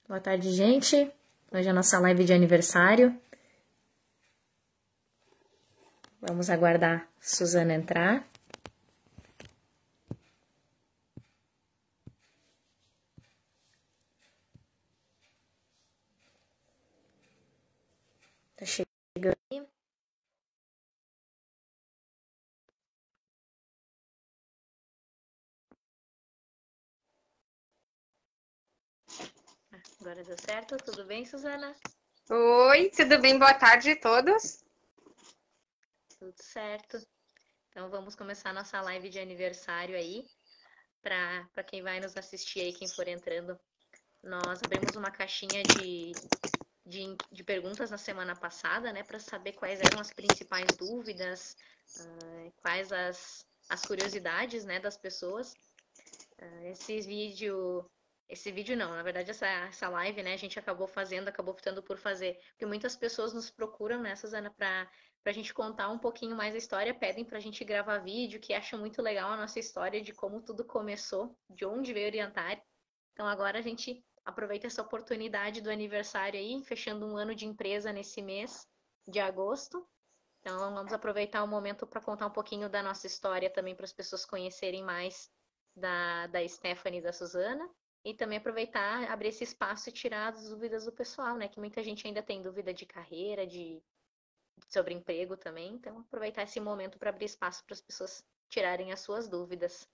Boa tarde, gente. Hoje é a nossa live de aniversário. Vamos aguardar a Suzana entrar. Tá chegando aí. Agora deu certo. Tudo bem, Suzana? Oi, tudo bem? Boa tarde a todos. Tudo certo. Então vamos começar a nossa live de aniversário aí. Para quem vai nos assistir aí, quem for entrando, nós abrimos uma caixinha de perguntas na semana passada, né, para saber quais eram as principais dúvidas, quais as curiosidades, né, das pessoas. Esse vídeo, esse vídeo não, na verdade essa live, né, a gente acabou optando por fazer, porque muitas pessoas nos procuram, né, Suzana, para a gente contar um pouquinho mais a história, pedem para a gente gravar vídeo, que acham muito legal a nossa história de como tudo começou, de onde veio Orientar. Então agora a gente aproveita essa oportunidade do aniversário aí, fechando um ano de empresa nesse mês de agosto. Então vamos aproveitar o momento para contar um pouquinho da nossa história também para as pessoas conhecerem mais da Stephanie e da Suzana. E também aproveitar, abrir esse espaço e tirar as dúvidas do pessoal, né? Que muita gente ainda tem dúvida de carreira, sobre emprego também. Então, aproveitar esse momento para abrir espaço para as pessoas tirarem as suas dúvidas.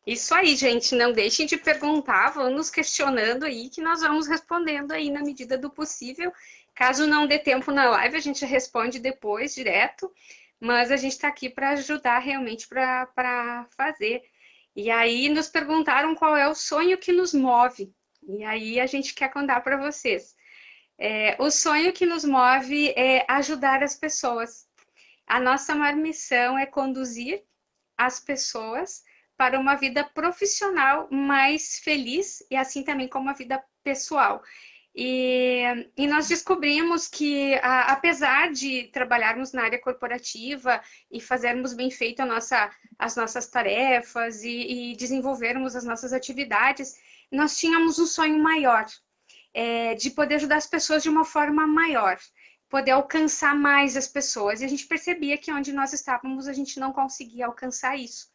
Isso aí, gente, não deixem de perguntar, vão nos questionando aí que nós vamos respondendo aí na medida do possível. Caso não dê tempo na live, a gente responde depois, direto, mas a gente está aqui para ajudar realmente para fazer. E aí nos perguntaram qual é o sonho que nos move. E aí a gente quer contar para vocês. O sonho que nos move é ajudar as pessoas. A nossa maior missão é conduzir as pessoas para uma vida profissional mais feliz e assim também como a vida pessoal. E nós descobrimos que, apesar de trabalharmos na área corporativa e fazermos bem feito as nossas tarefas e desenvolvermos as nossas atividades, nós tínhamos um sonho maior, de poder ajudar as pessoas de uma forma maior, poder alcançar mais as pessoas. E a gente percebia que onde nós estávamos, a gente não conseguia alcançar isso.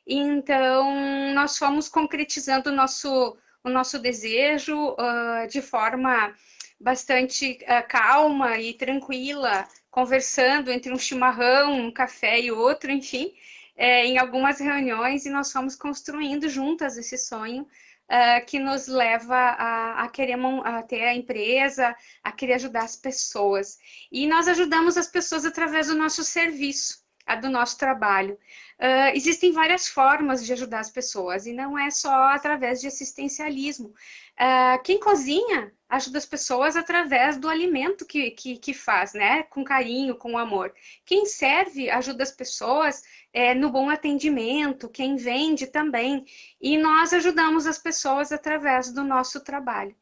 Então, nós fomos concretizando o nosso desejo de forma bastante calma e tranquila, conversando entre um chimarrão, um café e outro, enfim, em algumas reuniões, e nós fomos construindo juntas esse sonho que nos leva a querer a ter a empresa, a querer ajudar as pessoas. E nós ajudamos as pessoas através do nosso serviço, do nosso trabalho. Existem várias formas de ajudar as pessoas e não é só através de assistencialismo. Quem cozinha ajuda as pessoas através do alimento que faz, né? Com carinho, com amor. Quem serve ajuda as pessoas no bom atendimento, quem vende também. E nós ajudamos as pessoas através do nosso trabalho.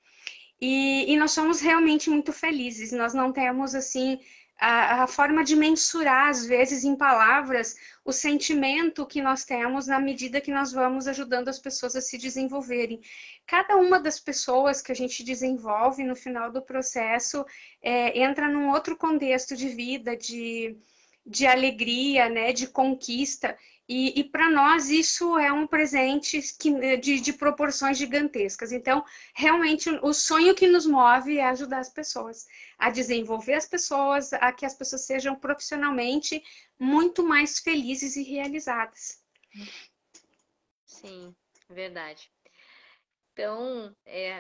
E nós somos realmente muito felizes. Nós não temos, assim, a forma de mensurar, às vezes, em palavras, o sentimento que nós temos na medida que nós vamos ajudando as pessoas a se desenvolverem. Cada uma das pessoas que a gente desenvolve no final do processo entra num outro contexto de vida, de alegria, né, de conquista. E para nós isso é um presente de proporções gigantescas. Então, realmente, o sonho que nos move é ajudar as pessoas, a desenvolver as pessoas, a que as pessoas sejam profissionalmente muito mais felizes e realizadas. Sim, verdade. Então,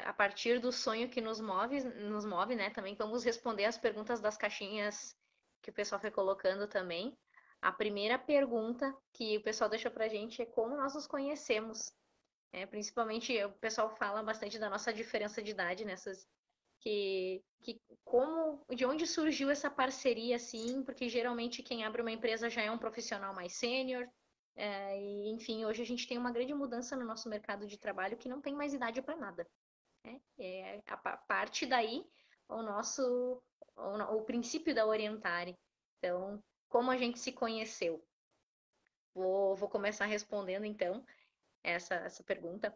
a partir do sonho que nos move, né? Também vamos responder as perguntas das caixinhas que o pessoal foi colocando também. A primeira pergunta que o pessoal deixa pra gente é como nós nos conhecemos. Principalmente o pessoal fala bastante da nossa diferença de idade nessas de onde surgiu essa parceria assim, porque geralmente quem abre uma empresa já é um profissional mais sênior, e enfim, hoje a gente tem uma grande mudança no nosso mercado de trabalho que não tem mais idade para nada, né? Parte daí o nosso o princípio da Orientare. Então, como a gente se conheceu? Vou começar respondendo então essa pergunta.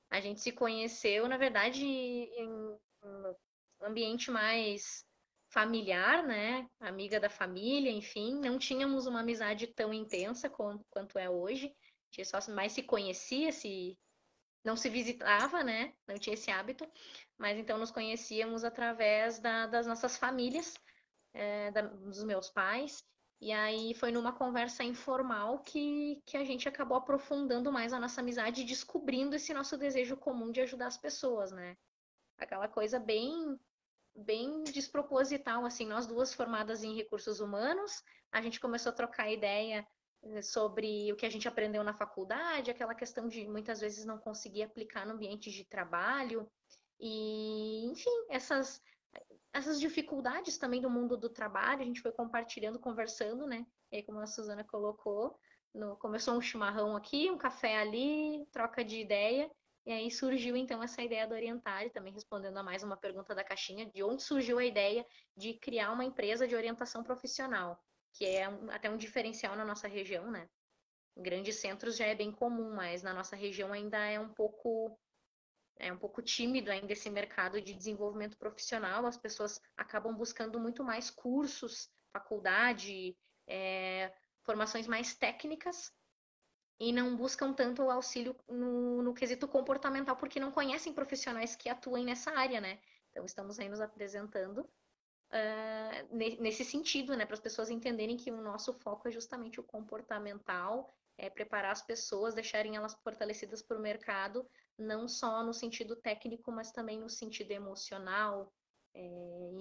A gente se conheceu, na verdade, em um ambiente mais familiar, né? Amiga da família, enfim. Não tínhamos uma amizade tão intensa quanto é hoje. A gente só mais se conhecia, não se visitava, né? Não tinha esse hábito. Mas então nos conhecíamos através das nossas famílias, dos meus pais. E aí foi numa conversa informal que a gente acabou aprofundando mais a nossa amizade e descobrindo esse nosso desejo comum de ajudar as pessoas, né? Aquela coisa bem desproposital, assim, nós duas formadas em recursos humanos, a gente começou a trocar ideia sobre o que a gente aprendeu na faculdade, aquela questão de muitas vezes não conseguir aplicar no ambiente de trabalho, e, enfim, essas dificuldades também do mundo do trabalho, a gente foi compartilhando, conversando, né? E aí, como a Suzana colocou, começou um chimarrão aqui, um café ali, troca de ideia, e aí surgiu então essa ideia do Orientar, também respondendo a mais uma pergunta da caixinha, de onde surgiu a ideia de criar uma empresa de orientação profissional, que é até um diferencial na nossa região, né? Em grandes centros já é bem comum, mas na nossa região ainda é um pouco tímido ainda esse mercado de desenvolvimento profissional, as pessoas acabam buscando muito mais cursos, faculdade, formações mais técnicas e não buscam tanto o auxílio no quesito comportamental, porque não conhecem profissionais que atuem nessa área, né? Então, estamos aí nos apresentando nesse sentido, né? Para as pessoas entenderem que o nosso foco é justamente o comportamental, é preparar as pessoas, deixarem elas fortalecidas para o mercado, não só no sentido técnico, mas também no sentido emocional,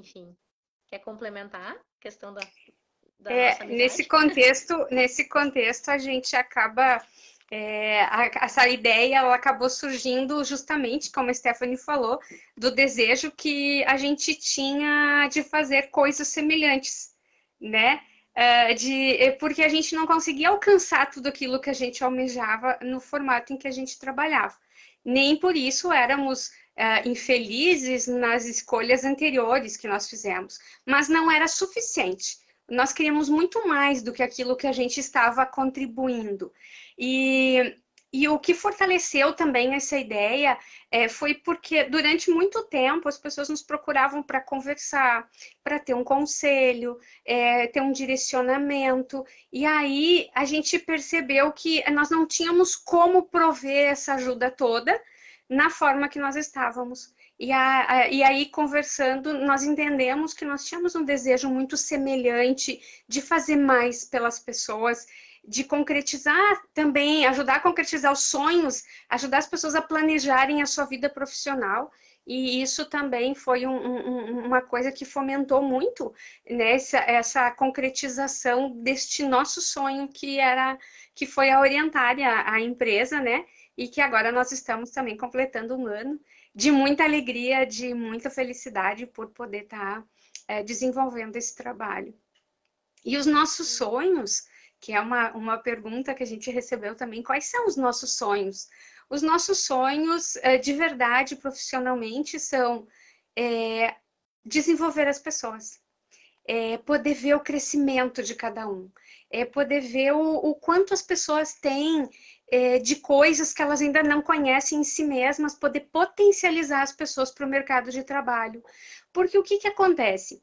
enfim. Quer complementar a questão da nossa amizade? Nesse contexto a gente acaba essa ideia ela acabou surgindo justamente, como a Stephanie falou, do desejo que a gente tinha de fazer coisas semelhantes, né? Porque a gente não conseguia alcançar tudo aquilo que a gente almejava no formato em que a gente trabalhava. Nem por isso éramos infelizes nas escolhas anteriores que nós fizemos, mas não era suficiente. Nós queríamos muito mais do que aquilo que a gente estava contribuindo. E o que fortaleceu também essa ideia foi porque durante muito tempo as pessoas nos procuravam para conversar, para ter um conselho, ter um direcionamento. E aí a gente percebeu que nós não tínhamos como prover essa ajuda toda na forma que nós estávamos. E aí, conversando, nós entendemos que nós tínhamos um desejo muito semelhante de fazer mais pelas pessoas, de concretizar também, ajudar a concretizar os sonhos, ajudar as pessoas a planejarem a sua vida profissional. E isso também foi uma coisa que fomentou muito, né, essa concretização deste nosso sonho que foi a orientar a empresa, né? E que agora nós estamos também completando um ano de muita alegria, de muita felicidade por poder estar desenvolvendo esse trabalho. E os nossos sonhos, que é uma pergunta que a gente recebeu também, quais são os nossos sonhos? Os nossos sonhos, de verdade, profissionalmente, são desenvolver as pessoas, poder ver o crescimento de cada um, poder ver o quanto as pessoas têm de coisas que elas ainda não conhecem em si mesmas, poder potencializar as pessoas para o mercado de trabalho. Porque o que acontece?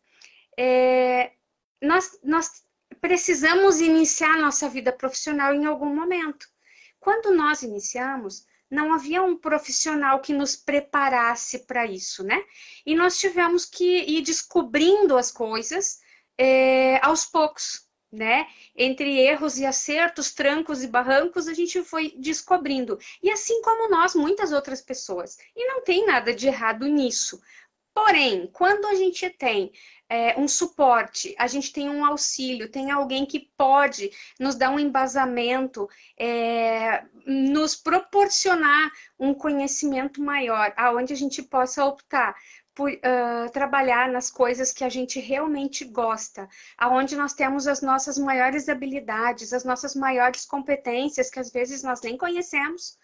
Nós precisamos iniciar nossa vida profissional em algum momento. Quando nós iniciamos, não havia um profissional que nos preparasse para isso, né? E nós tivemos que ir descobrindo as coisas aos poucos, né? Entre erros e acertos, trancos e barrancos, a gente foi descobrindo. E assim como nós, muitas outras pessoas. E não tem nada de errado nisso. Porém, quando a gente tem um suporte, a gente tem um auxílio, tem alguém que pode nos dar um embasamento, nos proporcionar um conhecimento maior, aonde a gente possa optar por trabalhar nas coisas que a gente realmente gosta, aonde nós temos as nossas maiores habilidades, as nossas maiores competências, que às vezes nós nem conhecemos.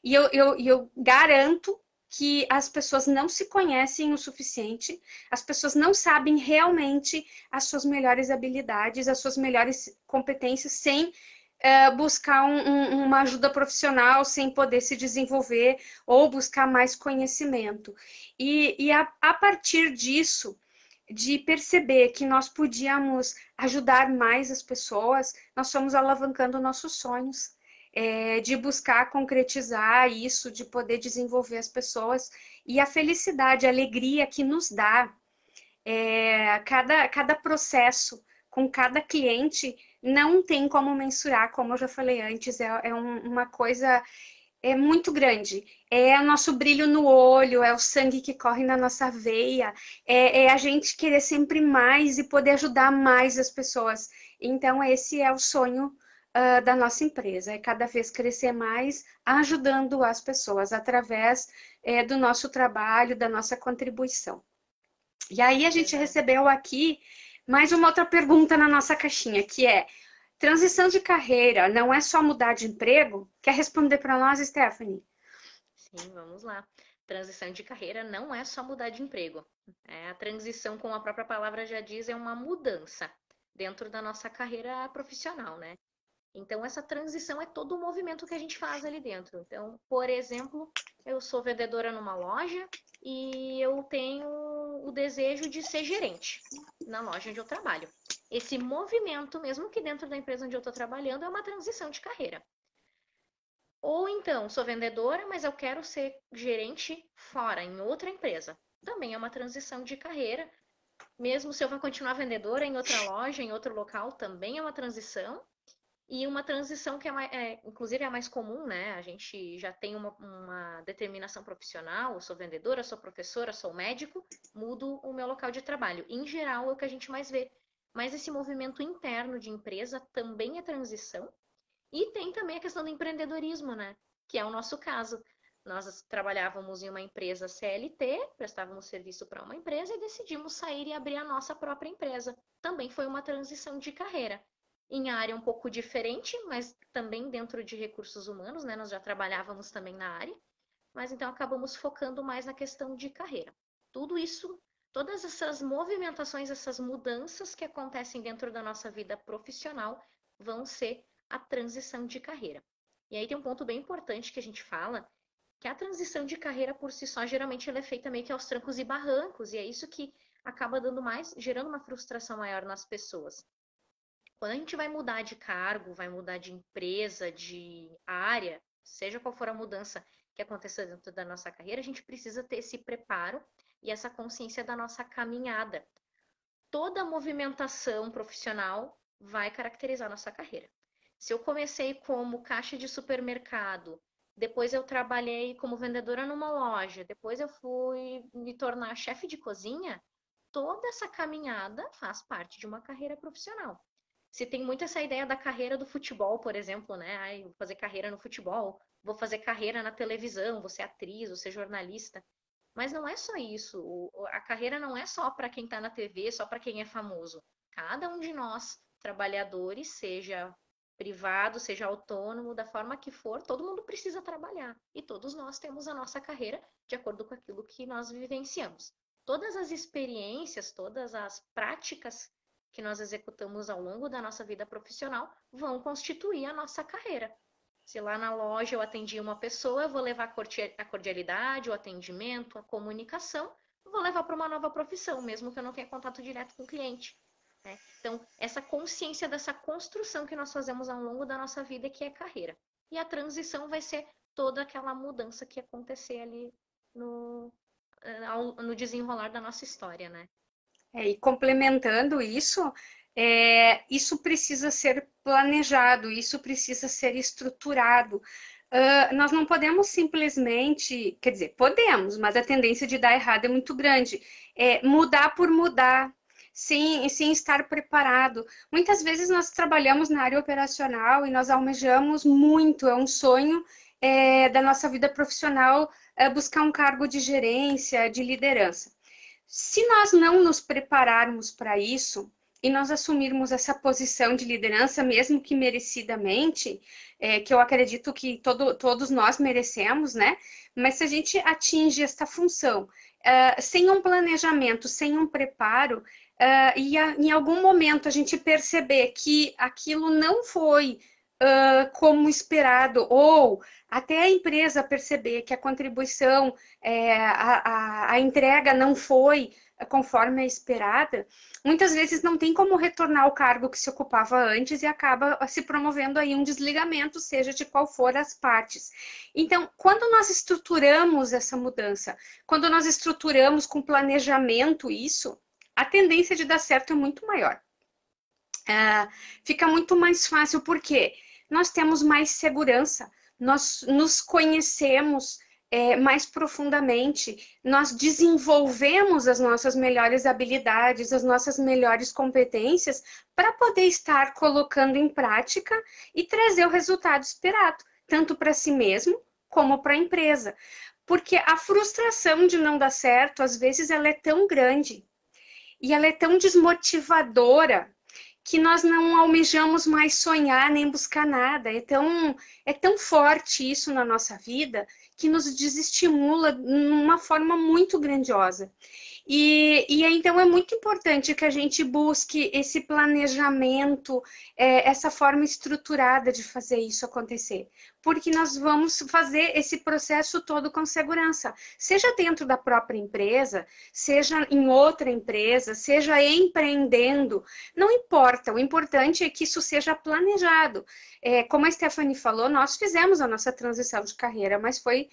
E eu garanto que as pessoas não se conhecem o suficiente, as pessoas não sabem realmente as suas melhores habilidades, as suas melhores competências sem buscar uma ajuda profissional sem poder se desenvolver ou buscar mais conhecimento. E a partir disso, de perceber que nós podíamos ajudar mais as pessoas, nós fomos alavancando nossos sonhos, de buscar concretizar isso, de poder desenvolver as pessoas e a felicidade, a alegria que nos dá cada processo com cada cliente não tem como mensurar, como eu já falei antes, uma coisa muito grande. É o nosso brilho no olho, é o sangue que corre na nossa veia, é a gente querer sempre mais e poder ajudar mais as pessoas. Então, esse é o sonho da nossa empresa, é cada vez crescer mais, ajudando as pessoas através do nosso trabalho, da nossa contribuição. E aí a gente recebeu aqui mais uma outra pergunta na nossa caixinha, que é: transição de carreira não é só mudar de emprego? Quer responder para nós, Stephanie? Sim, vamos lá. Transição de carreira não é só mudar de emprego. A transição, como a própria palavra já diz, é uma mudança dentro da nossa carreira profissional, né? Então, essa transição é todo o movimento que a gente faz ali dentro. Então, por exemplo, eu sou vendedora numa loja e eu tenho o desejo de ser gerente na loja onde eu trabalho. Esse movimento, mesmo que dentro da empresa onde eu estou trabalhando, é uma transição de carreira. Ou então, sou vendedora, mas eu quero ser gerente fora, em outra empresa. Também é uma transição de carreira. Mesmo se eu vou continuar vendedora em outra loja, em outro local, também é uma transição. E uma transição que inclusive é a mais comum, né? A gente já tem uma determinação profissional, eu sou vendedora, sou professora, sou médico, mudo o meu local de trabalho. Em geral, é o que a gente mais vê. Mas esse movimento interno de empresa também é transição. E tem também a questão do empreendedorismo, né? Que é o nosso caso. Nós trabalhávamos em uma empresa CLT, prestávamos serviço para uma empresa e decidimos sair e abrir a nossa própria empresa. Também foi uma transição de carreira. Em área um pouco diferente, mas também dentro de recursos humanos, né? Nós já trabalhávamos também na área, mas então acabamos focando mais na questão de carreira. Tudo isso, todas essas movimentações, essas mudanças que acontecem dentro da nossa vida profissional vão ser a transição de carreira. E aí tem um ponto bem importante que a gente fala, que a transição de carreira por si só, geralmente ela é feita meio que aos trancos e barrancos, e é isso que acaba gerando uma frustração maior nas pessoas. Quando a gente vai mudar de cargo, vai mudar de empresa, de área, seja qual for a mudança que aconteça dentro da nossa carreira, a gente precisa ter esse preparo e essa consciência da nossa caminhada. Toda movimentação profissional vai caracterizar a nossa carreira. Se eu comecei como caixa de supermercado, depois eu trabalhei como vendedora numa loja, depois eu fui me tornar chefe de cozinha, toda essa caminhada faz parte de uma carreira profissional. Se tem muito essa ideia da carreira do futebol, por exemplo, né? Ai, vou fazer carreira no futebol, vou fazer carreira na televisão, vou ser atriz, vou ser jornalista. Mas não é só isso. A carreira não é só para quem está na TV, só para quem é famoso. Cada um de nós, trabalhadores, seja privado, seja autônomo, da forma que for, todo mundo precisa trabalhar. E todos nós temos a nossa carreira de acordo com aquilo que nós vivenciamos. Todas as experiências, todas as práticas que nós executamos ao longo da nossa vida profissional vão constituir a nossa carreira. Se lá na loja eu atendi uma pessoa, eu vou levar a cordialidade, o atendimento, a comunicação, eu vou levar para uma nova profissão, mesmo que eu não tenha contato direto com o cliente. Né? Então, essa consciência dessa construção que nós fazemos ao longo da nossa vida, que é carreira. E a transição vai ser toda aquela mudança que acontecer ali no desenrolar da nossa história, né? E complementando isso, isso precisa ser planejado, isso precisa ser estruturado. Nós não podemos simplesmente, quer dizer, podemos, mas a tendência de dar errado é muito grande. Mudar por mudar, sem estar preparado. Muitas vezes nós trabalhamos na área operacional e nós almejamos muito, é um sonho da nossa vida profissional buscar um cargo de gerência, de liderança. Se nós não nos prepararmos para isso e nós assumirmos essa posição de liderança, mesmo que merecidamente, que eu acredito que todos nós merecemos, né? Mas se a gente atinge esta função sem um planejamento, sem um preparo, e em algum momento a gente perceber que aquilo não foi como esperado, ou até a empresa perceber que a contribuição, a entrega não foi conforme a esperada, muitas vezes não tem como retornar ao cargo que se ocupava antes e acaba se promovendo aí um desligamento, seja de qual for as partes. Então, quando nós estruturamos essa mudança, quando nós estruturamos com planejamento isso, a tendência de dar certo é muito maior. Fica muito mais fácil porque nós temos mais segurança, nós nos conhecemos mais profundamente, nós desenvolvemos as nossas melhores habilidades, as nossas melhores competências para poder estar colocando em prática e trazer o resultado esperado, tanto para si mesmo como para a empresa. Porque a frustração de não dar certo, às vezes, ela é tão grande e ela é tão desmotivadora que nós não almejamos mais sonhar nem buscar nada. É tão forte isso na nossa vida que nos desestimula de uma forma muito grandiosa. Então é muito importante que a gente busque esse planejamento, essa forma estruturada de fazer isso acontecer, porque nós vamos fazer esse processo todo com segurança, seja dentro da própria empresa, seja em outra empresa, seja empreendendo, não importa, o importante é que isso seja planejado. Como a Stephanie falou, nós fizemos a nossa transição de carreira, mas foi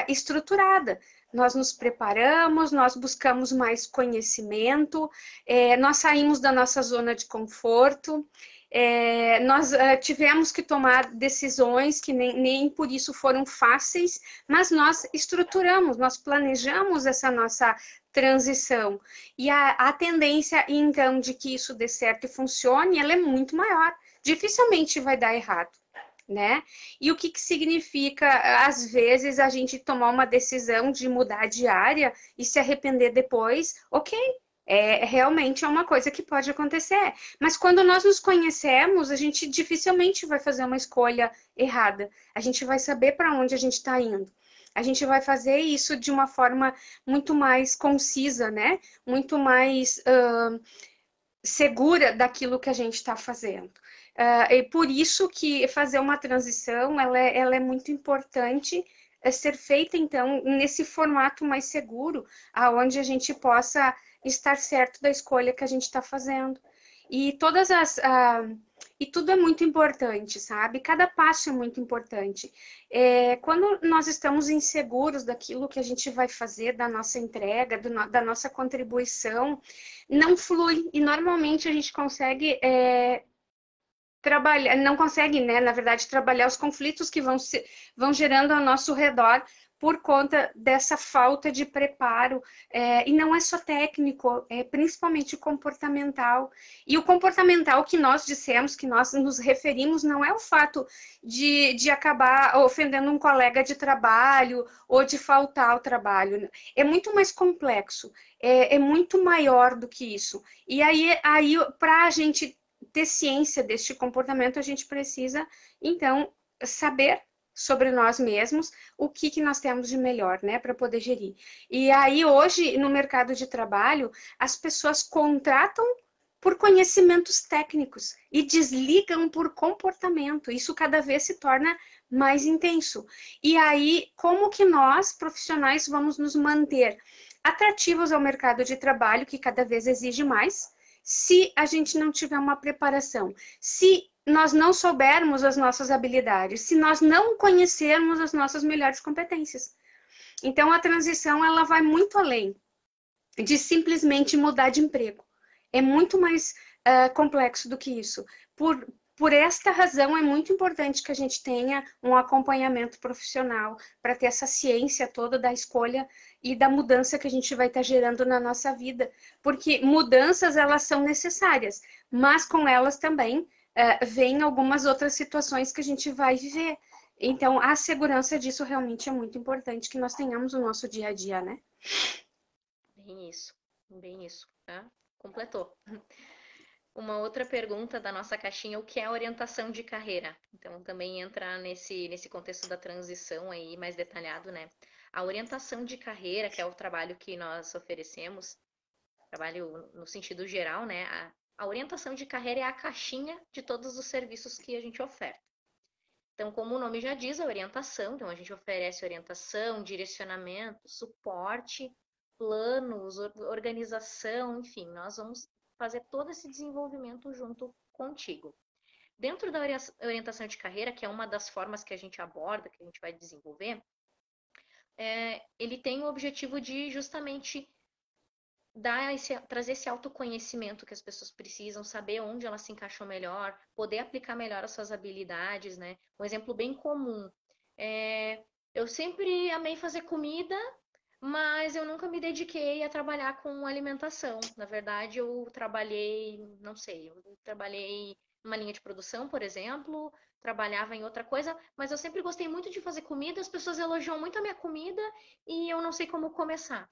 estruturada. Nós nos preparamos, nós buscamos mais conhecimento, nós saímos da nossa zona de conforto, nós tivemos que tomar decisões que nem por isso foram fáceis, mas nós estruturamos, nós planejamos essa nossa transição. E a tendência, então, de que isso dê certo e funcione, ela é muito maior. Dificilmente vai dar errado. Né? E o que significa, às vezes, a gente tomar uma decisão de mudar de área e se arrepender depois? Ok, realmente é uma coisa que pode acontecer. Mas quando nós nos conhecemos, a gente dificilmente vai fazer uma escolha errada. A gente vai saber para onde a gente está indo. A gente vai fazer isso de uma forma muito mais concisa, né? Muito mais segura daquilo que a gente está fazendo. E por isso que fazer uma transição, ela é muito importante ser feita, então, nesse formato mais seguro, aonde a gente possa estar certo da escolha que a gente está fazendo. E e tudo é muito importante, sabe? Cada passo é muito importante. Quando nós estamos inseguros daquilo que a gente vai fazer, da nossa entrega, da nossa contribuição, não flui. E normalmente a gente consegue trabalhar, não consegue, né, na verdade, trabalhar os conflitos que vão gerando ao nosso redor por conta dessa falta de preparo. E não é só técnico, é principalmente comportamental. E o comportamental que nós dissemos, que nós nos referimos, não é o fato de acabar ofendendo um colega de trabalho ou de faltar ao trabalho. É muito mais complexo, é muito maior do que isso. E aí para a gente ter ciência deste comportamento, a gente precisa, então, saber sobre nós mesmos o que nós temos de melhor, né, para poder gerir. E aí, hoje, no mercado de trabalho, as pessoas contratam por conhecimentos técnicos e desligam por comportamento. Isso cada vez se torna mais intenso. E aí, como que nós, profissionais, vamos nos manter atrativos ao mercado de trabalho, que cada vez exige mais, se a gente não tiver uma preparação, se nós não soubermos as nossas habilidades, se nós não conhecermos as nossas melhores competências. Então, a transição, ela vai muito além de simplesmente mudar de emprego. É muito mais complexo do que isso. Por esta razão, é muito importante que a gente tenha um acompanhamento profissional para ter essa ciência toda da escolha e da mudança que a gente vai estar gerando na nossa vida. Porque mudanças, elas são necessárias, mas com elas também vêm algumas outras situações que a gente vai viver. Então, a segurança disso realmente é muito importante, que nós tenhamos o nosso dia a dia, né? Bem isso, tá? Completou. Uma outra pergunta da nossa caixinha, o que é orientação de carreira? Então, também entra nesse contexto da transição aí, mais detalhado, né? A orientação de carreira, que é o trabalho que nós oferecemos, trabalho no sentido geral, né? A orientação de carreira é a caixinha de todos os serviços que a gente oferta. Então, como o nome já diz, a orientação. Então, a gente oferece orientação, direcionamento, suporte, planos, organização, enfim, nós vamos fazer todo esse desenvolvimento junto contigo. Dentro da orientação de carreira, que é uma das formas que a gente aborda, que a gente vai desenvolver, ele tem o objetivo de justamente trazer esse autoconhecimento que as pessoas precisam, saber onde elas se encaixam melhor, poder aplicar melhor as suas habilidades, né? Um exemplo bem comum. Eu sempre amei fazer comida, mas eu nunca me dediquei a trabalhar com alimentação. Na verdade, eu trabalhei, não sei, eu trabalhei numa linha de produção, por exemplo, trabalhava em outra coisa, mas eu sempre gostei muito de fazer comida, as pessoas elogiam muito a minha comida e eu não sei como começar.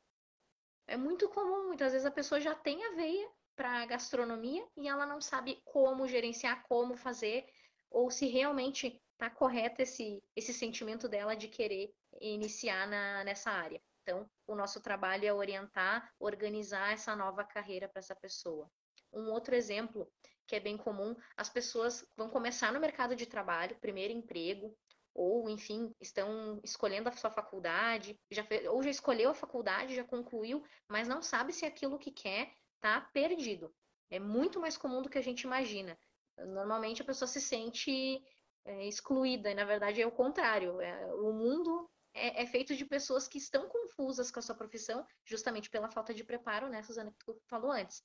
É muito comum, muitas vezes a pessoa já tem a veia para gastronomia e ela não sabe como gerenciar, como fazer, ou se realmente está correto esse sentimento dela de querer iniciar nessa área. Então, o nosso trabalho é orientar, organizar essa nova carreira para essa pessoa. Um outro exemplo que é bem comum, as pessoas vão começar no mercado de trabalho, primeiro emprego, ou, enfim, estão escolhendo a sua faculdade, ou já escolheu a faculdade, já concluiu, mas não sabe se é aquilo que quer, tá perdido. É muito mais comum do que a gente imagina. Normalmente a pessoa se sente excluída, e na verdade é o contrário. O mundo é feito de pessoas que estão confusas com a sua profissão, justamente pela falta de preparo, né, Suzana, que tu falou antes.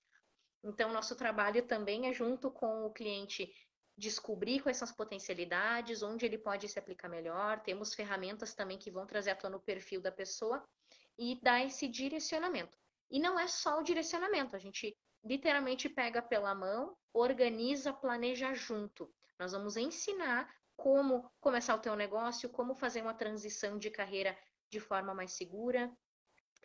Então, nosso trabalho também é junto com o cliente descobrir quais são as potencialidades, onde ele pode se aplicar melhor. Temos ferramentas também que vão trazer à tona o perfil da pessoa e dar esse direcionamento. E não é só o direcionamento, a gente literalmente pega pela mão, organiza, planeja junto. Nós vamos ensinar como começar o teu negócio, como fazer uma transição de carreira de forma mais segura,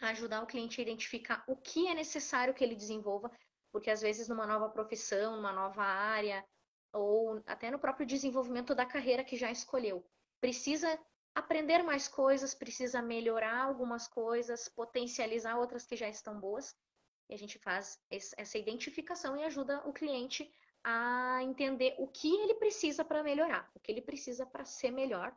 ajudar o cliente a identificar o que é necessário que ele desenvolva, porque às vezes numa nova profissão, numa nova área, ou até no próprio desenvolvimento da carreira que já escolheu, precisa aprender mais coisas, precisa melhorar algumas coisas, potencializar outras que já estão boas, e a gente faz essa identificação e ajuda o cliente a entender o que ele precisa para melhorar, o que ele precisa para ser melhor.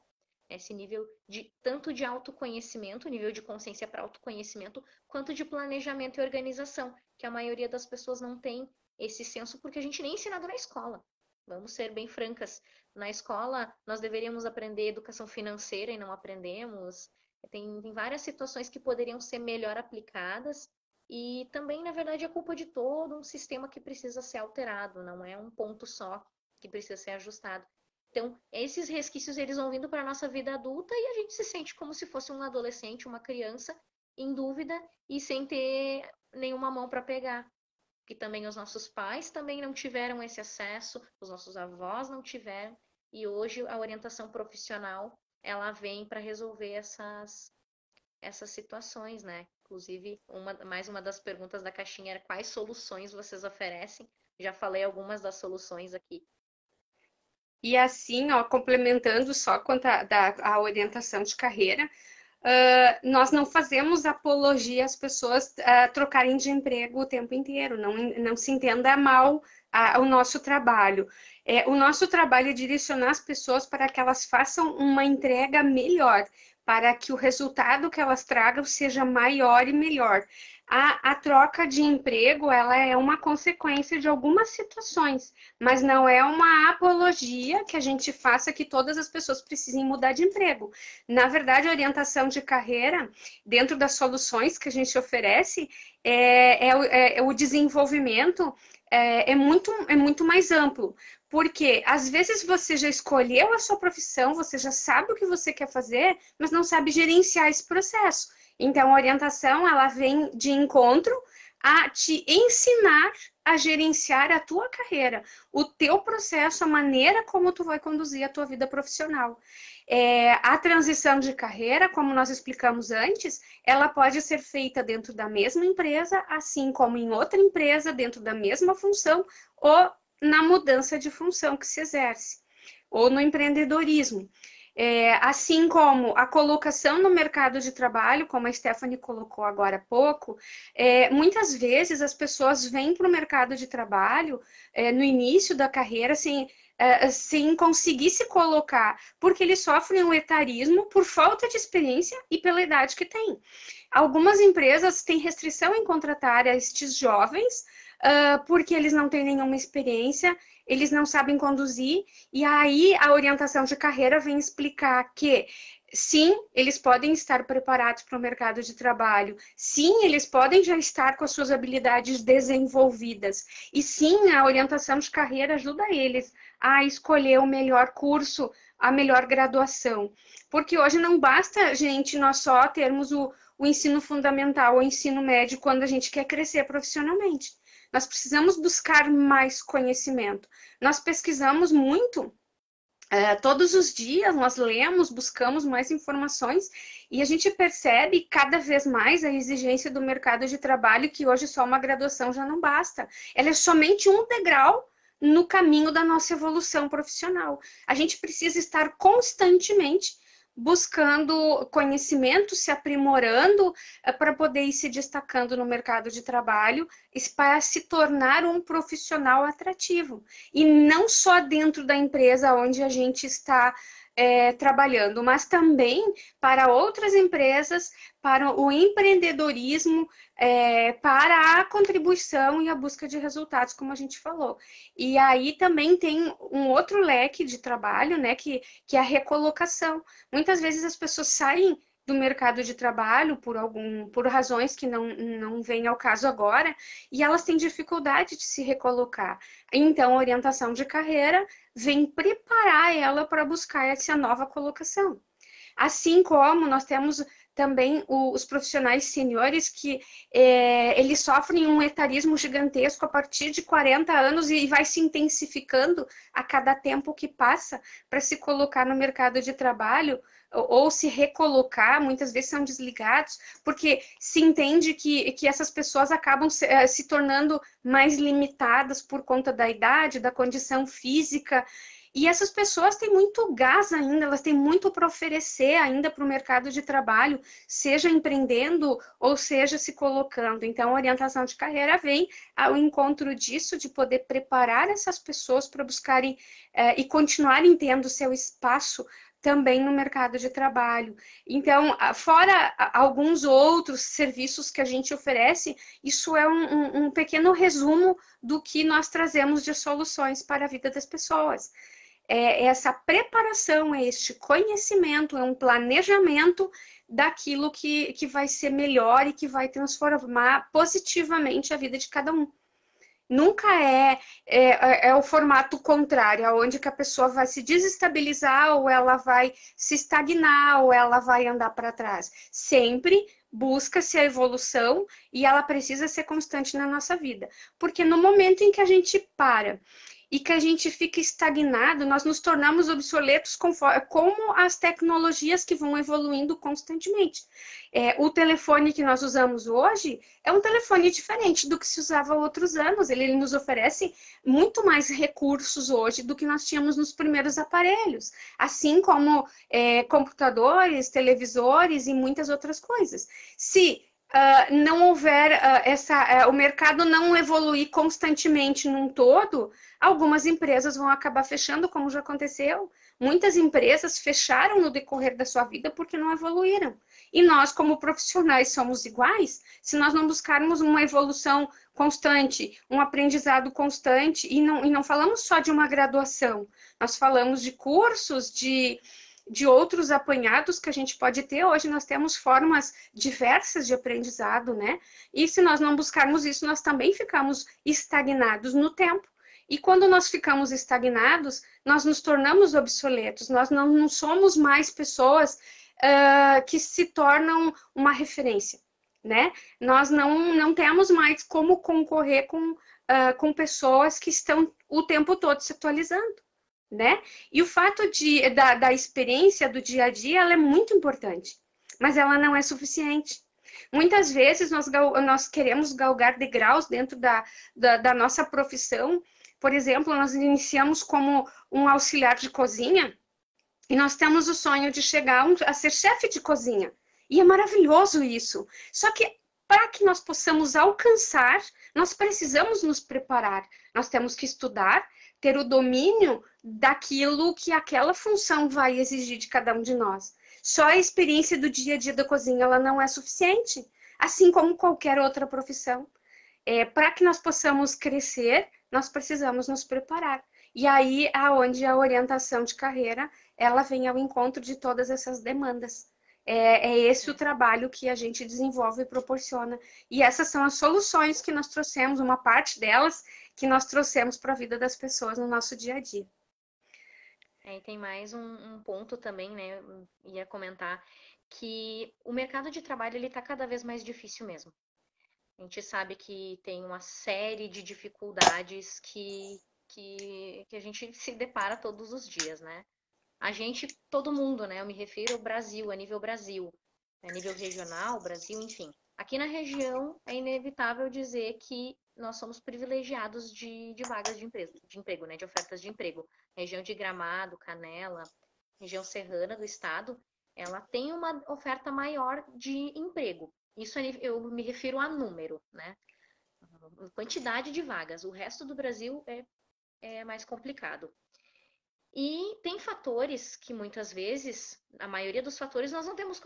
Esse nível de tanto de autoconhecimento, nível de consciência para autoconhecimento, quanto de planejamento e organização, que a maioria das pessoas não tem esse senso porque a gente nem é ensinado na escola. Vamos ser bem francas. Na escola, nós deveríamos aprender educação financeira e não aprendemos. Tem várias situações que poderiam ser melhor aplicadas e também, na verdade, é culpa de todo um sistema que precisa ser alterado, não é um ponto só que precisa ser ajustado. Então, esses resquícios eles vão vindo para a nossa vida adulta e a gente se sente como se fosse um adolescente, uma criança, em dúvida e sem ter nenhuma mão para pegar. Que também os nossos pais também não tiveram esse acesso, os nossos avós não tiveram, e hoje a orientação profissional ela vem para resolver essas situações, né? Inclusive, mais uma das perguntas da caixinha era quais soluções vocês oferecem. Já falei algumas das soluções aqui. E assim, ó, complementando só quanto a orientação de carreira, nós não fazemos apologia às pessoas trocarem de emprego o tempo inteiro, não se entenda mal o nosso trabalho. O nosso trabalho é direcionar as pessoas para que elas façam uma entrega melhor, para que o resultado que elas tragam seja maior e melhor. A troca de emprego, ela é uma consequência de algumas situações, mas não é uma apologia que a gente faça que todas as pessoas precisem mudar de emprego. Na verdade, a orientação de carreira, dentro das soluções que a gente oferece, o desenvolvimento é muito mais amplo. Porque às vezes você já escolheu a sua profissão, você já sabe o que você quer fazer, mas não sabe gerenciar esse processo. Então, a orientação, ela vem de encontro a te ensinar a gerenciar a tua carreira, o teu processo, a maneira como tu vai conduzir a tua vida profissional. A transição de carreira, como nós explicamos antes, ela pode ser feita dentro da mesma empresa, assim como em outra empresa, dentro da mesma função, ou na mudança de função que se exerce, ou no empreendedorismo. Assim como a colocação no mercado de trabalho, como a Stephanie colocou agora há pouco, muitas vezes as pessoas vêm para o mercado de trabalho no início da carreira sem conseguir se colocar, porque eles sofrem um etarismo por falta de experiência e pela idade que têm. Algumas empresas têm restrição em contratar estes jovens, porque eles não têm nenhuma experiência, eles não sabem conduzir, e aí a orientação de carreira vem explicar que sim, eles podem estar preparados para o mercado de trabalho, sim, eles podem já estar com as suas habilidades desenvolvidas, e sim, a orientação de carreira ajuda eles a escolher o melhor curso, a melhor graduação. Porque hoje não basta, gente, nós só termos o ensino fundamental, o ensino médio, quando a gente quer crescer profissionalmente. Nós precisamos buscar mais conhecimento. Nós pesquisamos muito, todos os dias nós lemos, buscamos mais informações e a gente percebe cada vez mais a exigência do mercado de trabalho, que hoje só uma graduação já não basta. Ela é somente um degrau no caminho da nossa evolução profissional. A gente precisa estar constantemente buscando conhecimento, se aprimorando para poder ir se destacando no mercado de trabalho, para se tornar um profissional atrativo. E não só dentro da empresa onde a gente está trabalhando, mas também para outras empresas, para o empreendedorismo, para a contribuição e a busca de resultados, como a gente falou. E aí também tem um outro leque de trabalho, né, que é a recolocação. Muitas vezes as pessoas saem do mercado de trabalho por razões que não vêm ao caso agora, e elas têm dificuldade de se recolocar. Então, a orientação de carreira vem preparar ela para buscar essa nova colocação. Assim como nós temos também os profissionais seniores que eles sofrem um etarismo gigantesco a partir de 40 anos e vai se intensificando a cada tempo que passa para se colocar no mercado de trabalho ou se recolocar, muitas vezes são desligados, porque se entende que essas pessoas acabam se tornando mais limitadas por conta da idade, da condição física. E essas pessoas têm muito gás ainda, elas têm muito para oferecer ainda para o mercado de trabalho, seja empreendendo ou seja se colocando. Então, a orientação de carreira vem ao encontro disso, de poder preparar essas pessoas para buscarem e continuarem tendo seu espaço também no mercado de trabalho. Então, fora alguns outros serviços que a gente oferece, isso é um pequeno resumo do que nós trazemos de soluções para a vida das pessoas. Essa preparação, este conhecimento, é um planejamento daquilo que vai ser melhor e que vai transformar positivamente a vida de cada um. Nunca é o formato contrário, onde que a pessoa vai se desestabilizar, ou ela vai se estagnar, ou ela vai andar para trás. Sempre busca-se a evolução e ela precisa ser constante na nossa vida. Porque no momento em que a gente para e que a gente fica estagnado, nós nos tornamos obsoletos como as tecnologias que vão evoluindo constantemente. O telefone que nós usamos hoje é um telefone diferente do que se usava há outros anos. Ele nos oferece muito mais recursos hoje do que nós tínhamos nos primeiros aparelhos, assim como computadores, televisores e muitas outras coisas. Se não houver o mercado não evoluir constantemente num todo, algumas empresas vão acabar fechando, como já aconteceu. Muitas empresas fecharam no decorrer da sua vida porque não evoluíram. E nós, como profissionais, somos iguais. Se nós não buscarmos uma evolução constante, um aprendizado constante, e não falamos só de uma graduação, nós falamos de cursos, de outros apanhados que a gente pode ter. Hoje nós temos formas diversas de aprendizado, né? E se nós não buscarmos isso, nós também ficamos estagnados no tempo. E quando nós ficamos estagnados, nós nos tornamos obsoletos, nós não somos mais pessoas que se tornam uma referência, né? Nós não temos mais como concorrer com pessoas que estão o tempo todo se atualizando, né? E o fato da experiência do dia a dia, ela é muito importante, mas ela não é suficiente. Muitas vezes nós queremos galgar degraus dentro da nossa profissão. Por exemplo, nós iniciamos como um auxiliar de cozinha, E nós temos o sonho de chegar a ser chefe de cozinha. E é maravilhoso isso. Só que para que nós possamos alcançar, nós precisamos nos preparar. Nós temos que estudar, ter o domínio daquilo que aquela função vai exigir de cada um de nós. Só a experiência do dia a dia da cozinha ela não é suficiente, assim como qualquer outra profissão. Para que nós possamos crescer, nós precisamos nos preparar. E aí, aonde a orientação de carreira, ela vem ao encontro de todas essas demandas. É esse o trabalho que a gente desenvolve e proporciona. E essas são as soluções que nós trouxemos, uma parte delas que nós trouxemos para a vida das pessoas no nosso dia a dia. E tem mais um ponto também, né? Ia comentar que o mercado de trabalho ele está cada vez mais difícil mesmo. A gente sabe que tem uma série de dificuldades que a gente se depara todos os dias, né? A gente, todo mundo, né? Eu me refiro ao Brasil, a nível regional, Brasil, enfim. Aqui na região é inevitável dizer que nós somos privilegiados de vagas de emprego, né? De ofertas de emprego. Região de Gramado, Canela, região serrana do estado, ela tem uma oferta maior de emprego. Isso eu me refiro a número, né? Quantidade de vagas. O resto do Brasil é mais complicado. E tem fatores que muitas vezes, a maioria dos fatores, nós não temos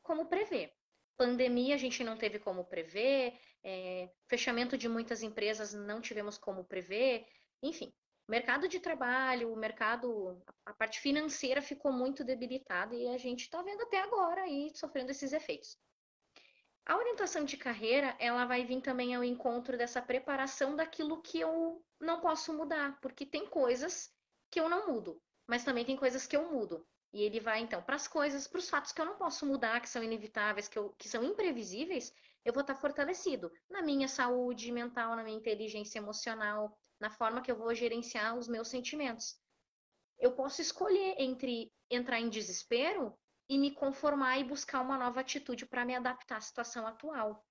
como prever. Pandemia a gente não teve como prever, fechamento de muitas empresas não tivemos como prever, enfim. Mercado de trabalho, a parte financeira ficou muito debilitada e a gente está vendo até agora aí sofrendo esses efeitos. A orientação de carreira, ela vai vir também ao encontro dessa preparação daquilo que eu não posso mudar, porque tem coisas que eu não mudo, mas também tem coisas que eu mudo. E ele vai, então, para as coisas, para os fatos que eu não posso mudar, que são inevitáveis, que são imprevisíveis, eu vou estar fortalecido na minha saúde mental, na minha inteligência emocional, na forma que eu vou gerenciar os meus sentimentos. Eu posso escolher entre entrar em desespero e me conformar e buscar uma nova atitude para me adaptar à situação atual.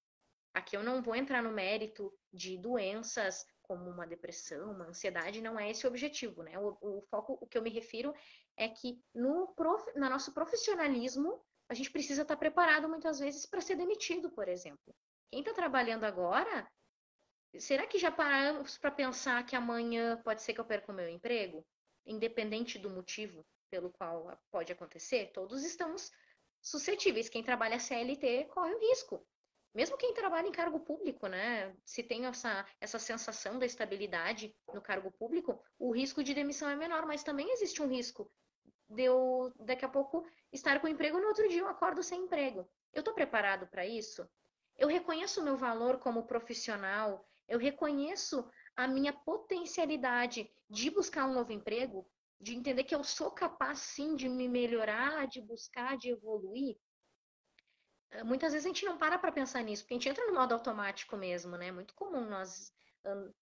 Aqui eu não vou entrar no mérito de doenças como uma depressão, uma ansiedade, não é esse o objetivo, né? O foco, o que eu me refiro é que no nosso profissionalismo, a gente precisa estar preparado muitas vezes para ser demitido, por exemplo. Quem está trabalhando agora, será que já paramos para pensar que amanhã pode ser que eu perca o meu emprego? Independente do motivo pelo qual pode acontecer, todos estamos suscetíveis. Quem trabalha CLT corre o risco. Mesmo quem trabalha em cargo público, né? Se tem essa sensação da estabilidade no cargo público, o risco de demissão é menor, mas também existe um risco de eu, daqui a pouco, estar com emprego e no outro dia eu acordo sem emprego. Eu estou preparado para isso? Eu reconheço o meu valor como profissional, eu reconheço a minha potencialidade de buscar um novo emprego, de entender que eu sou capaz sim de me melhorar, de buscar, de evoluir. Muitas vezes a gente não para pensar nisso, porque a gente entra no modo automático mesmo, né? É muito comum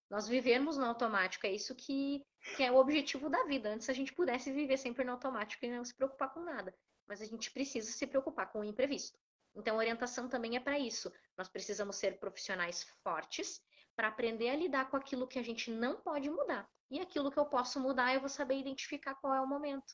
nós vivermos no automático, é isso que é o objetivo da vida. Antes a gente pudesse viver sempre no automático e não se preocupar com nada, mas a gente precisa se preocupar com o imprevisto. Então, a orientação também é para isso. Nós precisamos ser profissionais fortes para aprender a lidar com aquilo que a gente não pode mudar. E aquilo que eu posso mudar, eu vou saber identificar qual é o momento.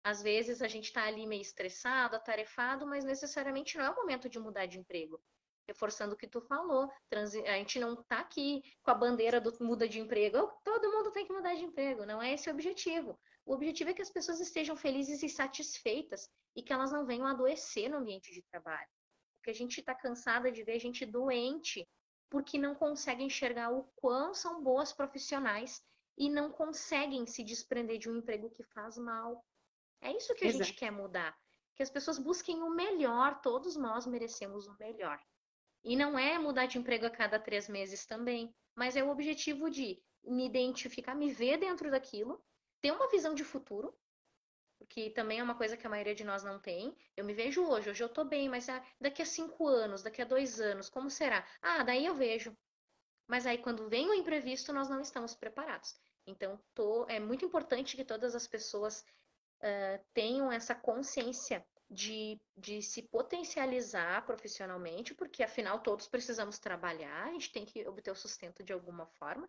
Às vezes a gente está ali meio estressado, atarefado, mas necessariamente não é o momento de mudar de emprego. Reforçando o que tu falou, a gente não está aqui com a bandeira do muda de emprego. Todo mundo tem que mudar de emprego, não é esse o objetivo. O objetivo é que as pessoas estejam felizes e satisfeitas e que elas não venham adoecer no ambiente de trabalho. Porque a gente está cansada de ver gente doente porque não consegue enxergar o quão são boas profissionais e não conseguem se desprender de um emprego que faz mal. É isso que a gente quer mudar. Que as pessoas busquem o melhor, todos nós merecemos o melhor. E não é mudar de emprego a cada 3 meses também, mas é o objetivo de me identificar, me ver dentro daquilo, ter uma visão de futuro, porque também é uma coisa que a maioria de nós não tem. Eu me vejo hoje eu tô bem, mas daqui a 5 anos, daqui a 2 anos, como será? Ah, daí eu vejo. Mas aí quando vem o imprevisto, nós não estamos preparados. Então, é muito importante que todas as pessoas tenham essa consciência de se potencializar profissionalmente, porque afinal todos precisamos trabalhar, a gente tem que obter o sustento de alguma forma,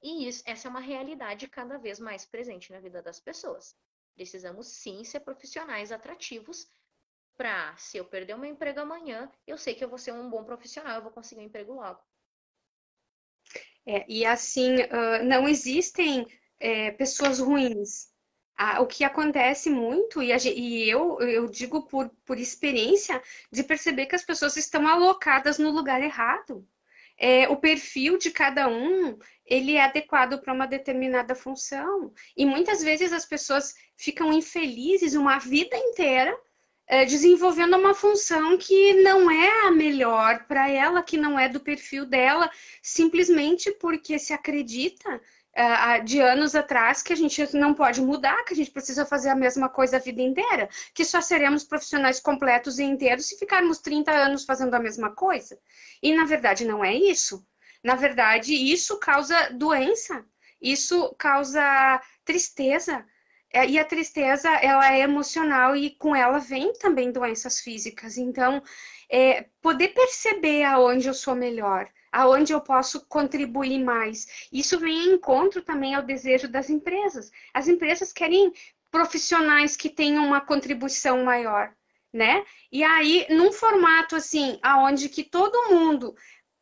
e essa é uma realidade cada vez mais presente na vida das pessoas, Precisamos sim ser profissionais atrativos para, se eu perder o meu emprego amanhã, eu sei que eu vou ser um bom profissional, eu vou conseguir um emprego logo. E assim, não existem pessoas ruins. O que acontece muito, e eu digo por experiência, de perceber que as pessoas estão alocadas no lugar errado. O perfil de cada um, ele é adequado para uma determinada função. E muitas vezes as pessoas ficam infelizes uma vida inteira desenvolvendo uma função que não é a melhor para ela, que não é do perfil dela, simplesmente porque se acredita de anos atrás que a gente não pode mudar, que a gente precisa fazer a mesma coisa a vida inteira, que só seremos profissionais completos e inteiros se ficarmos 30 anos fazendo a mesma coisa. E na verdade não é isso. Na verdade, isso causa doença, isso causa tristeza, e a tristeza, ela é emocional e com ela vem também doenças físicas. Então, poder perceber aonde eu sou melhor, aonde eu posso contribuir mais. Isso vem em encontro também ao desejo das empresas. As empresas querem profissionais que tenham uma contribuição maior, né? E aí, num formato assim, aonde que todo mundo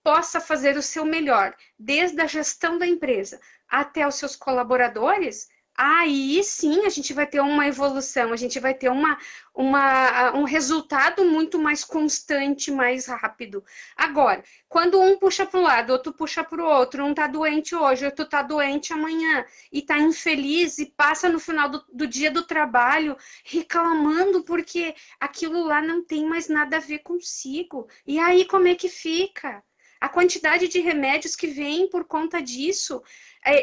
possa fazer o seu melhor, desde a gestão da empresa até os seus colaboradores, aí sim a gente vai ter uma evolução, a gente vai ter um resultado muito mais constante, mais rápido. Agora, quando um puxa para um lado, outro puxa para o outro, um está doente hoje, outro está doente amanhã, e está infeliz e passa no final do dia do trabalho reclamando porque aquilo lá não tem mais nada a ver consigo. E aí, como é que fica? A quantidade de remédios que vem por conta disso,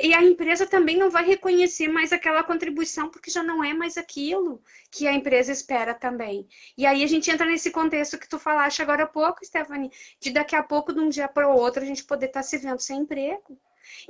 e a empresa também não vai reconhecer mais aquela contribuição, porque já não é mais aquilo que a empresa espera também. E aí a gente entra nesse contexto que tu falaste agora há pouco, Stephanie, de daqui a pouco, de um dia para o outro, a gente poder estar se vendo sem emprego.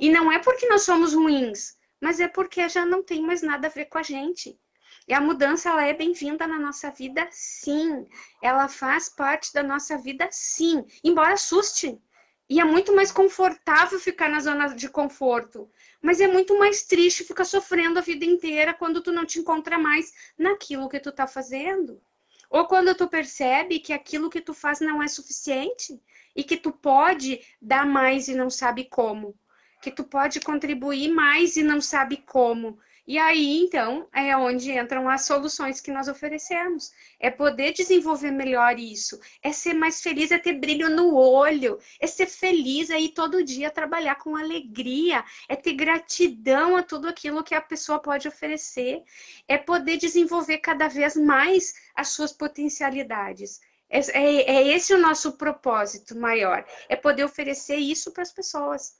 E não é porque nós somos ruins, mas é porque já não tem mais nada a ver com a gente. E a mudança, ela é bem-vinda na nossa vida, sim. Ela faz parte da nossa vida, sim. Embora assuste. E é muito mais confortável ficar na zona de conforto. Mas é muito mais triste ficar sofrendo a vida inteira quando tu não te encontra mais naquilo que tu tá fazendo. Ou quando tu percebe que aquilo que tu faz não é suficiente e que tu pode dar mais e não sabe como. Que tu pode contribuir mais e não sabe como. E aí, então, é onde entram as soluções que nós oferecemos. É poder desenvolver melhor isso. É ser mais feliz, é ter brilho no olho. É ser feliz, é ir todo dia trabalhar com alegria. É ter gratidão a tudo aquilo que a pessoa pode oferecer. É poder desenvolver cada vez mais as suas potencialidades. É esse o nosso propósito maior. É poder oferecer isso para as pessoas.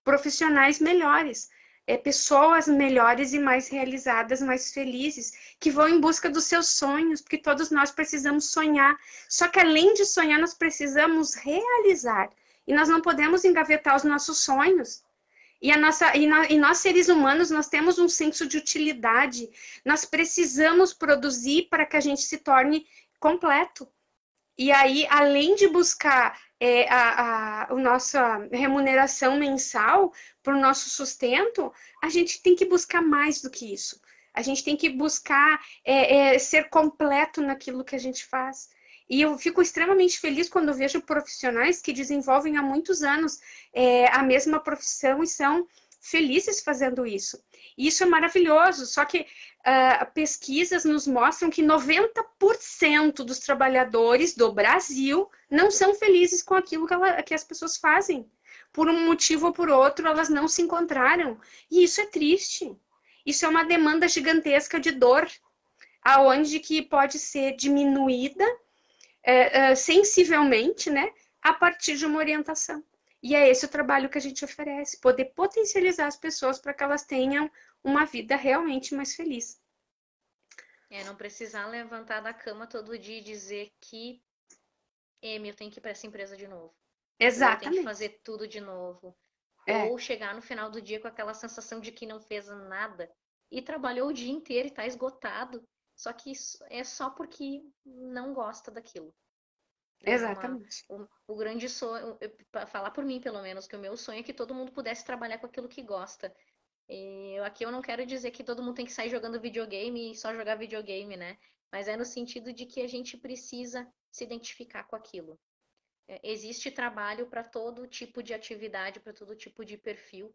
Profissionais melhores, pessoas melhores e mais realizadas, mais felizes, que vão em busca dos seus sonhos, porque todos nós precisamos sonhar. Só que além de sonhar, nós precisamos realizar. E nós não podemos engavetar os nossos sonhos. E nós, seres humanos, nós temos um senso de utilidade. Nós precisamos produzir para que a gente se torne completo. E aí, além de buscar a nossa remuneração mensal para o nosso sustento, a gente tem que buscar mais do que isso. A gente tem que buscar ser completo naquilo que a gente faz. E eu fico extremamente feliz quando vejo profissionais que desenvolvem há muitos anos a mesma profissão e são felizes fazendo isso. E isso é maravilhoso, só que pesquisas nos mostram que 90% dos trabalhadores do Brasil não são felizes com aquilo que as pessoas fazem. Por um motivo ou por outro, elas não se encontraram. E isso é triste. Isso é uma demanda gigantesca de dor, aonde que pode ser diminuída sensivelmente, né, a partir de uma orientação. E é esse o trabalho que a gente oferece, poder potencializar as pessoas para que elas tenham uma vida realmente mais feliz. Não precisar levantar da cama todo dia e dizer que, eu tenho que ir para essa empresa de novo. Ou eu tenho que Exatamente. fazer tudo de novo. É, Ou chegar no final do dia com aquela sensação de que não fez nada. E trabalhou o dia inteiro e está esgotado. Só que isso é só porque não gosta daquilo. Né? exatamente. O grande sonho, falar por mim pelo menos, que o meu sonho é que todo mundo pudesse trabalhar com aquilo que gosta. Aqui eu não quero dizer que todo mundo tem que sair jogando videogame e só jogar videogame, né? Mas é no sentido de que a gente precisa se identificar com aquilo. Existe trabalho para todo tipo de atividade, para todo tipo de perfil,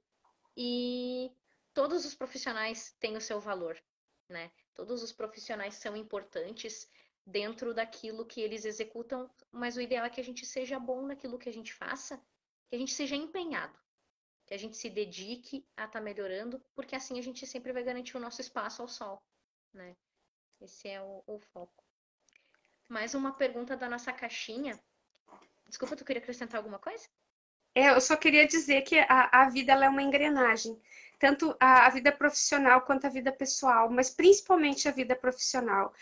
e todos os profissionais têm o seu valor, né? Todos os profissionais são importantes dentro daquilo que eles executam, mas o ideal é que a gente seja bom naquilo que a gente faça, que a gente seja empenhado, que a gente se dedique a estar melhorando, porque assim a gente sempre vai garantir o nosso espaço ao sol, né? Esse é o foco. Mais uma pergunta da nossa caixinha. Desculpa, tu queria acrescentar alguma coisa? Eu só queria dizer que a vida ela é uma engrenagem, tanto a vida profissional quanto a vida pessoal, mas principalmente a vida profissional.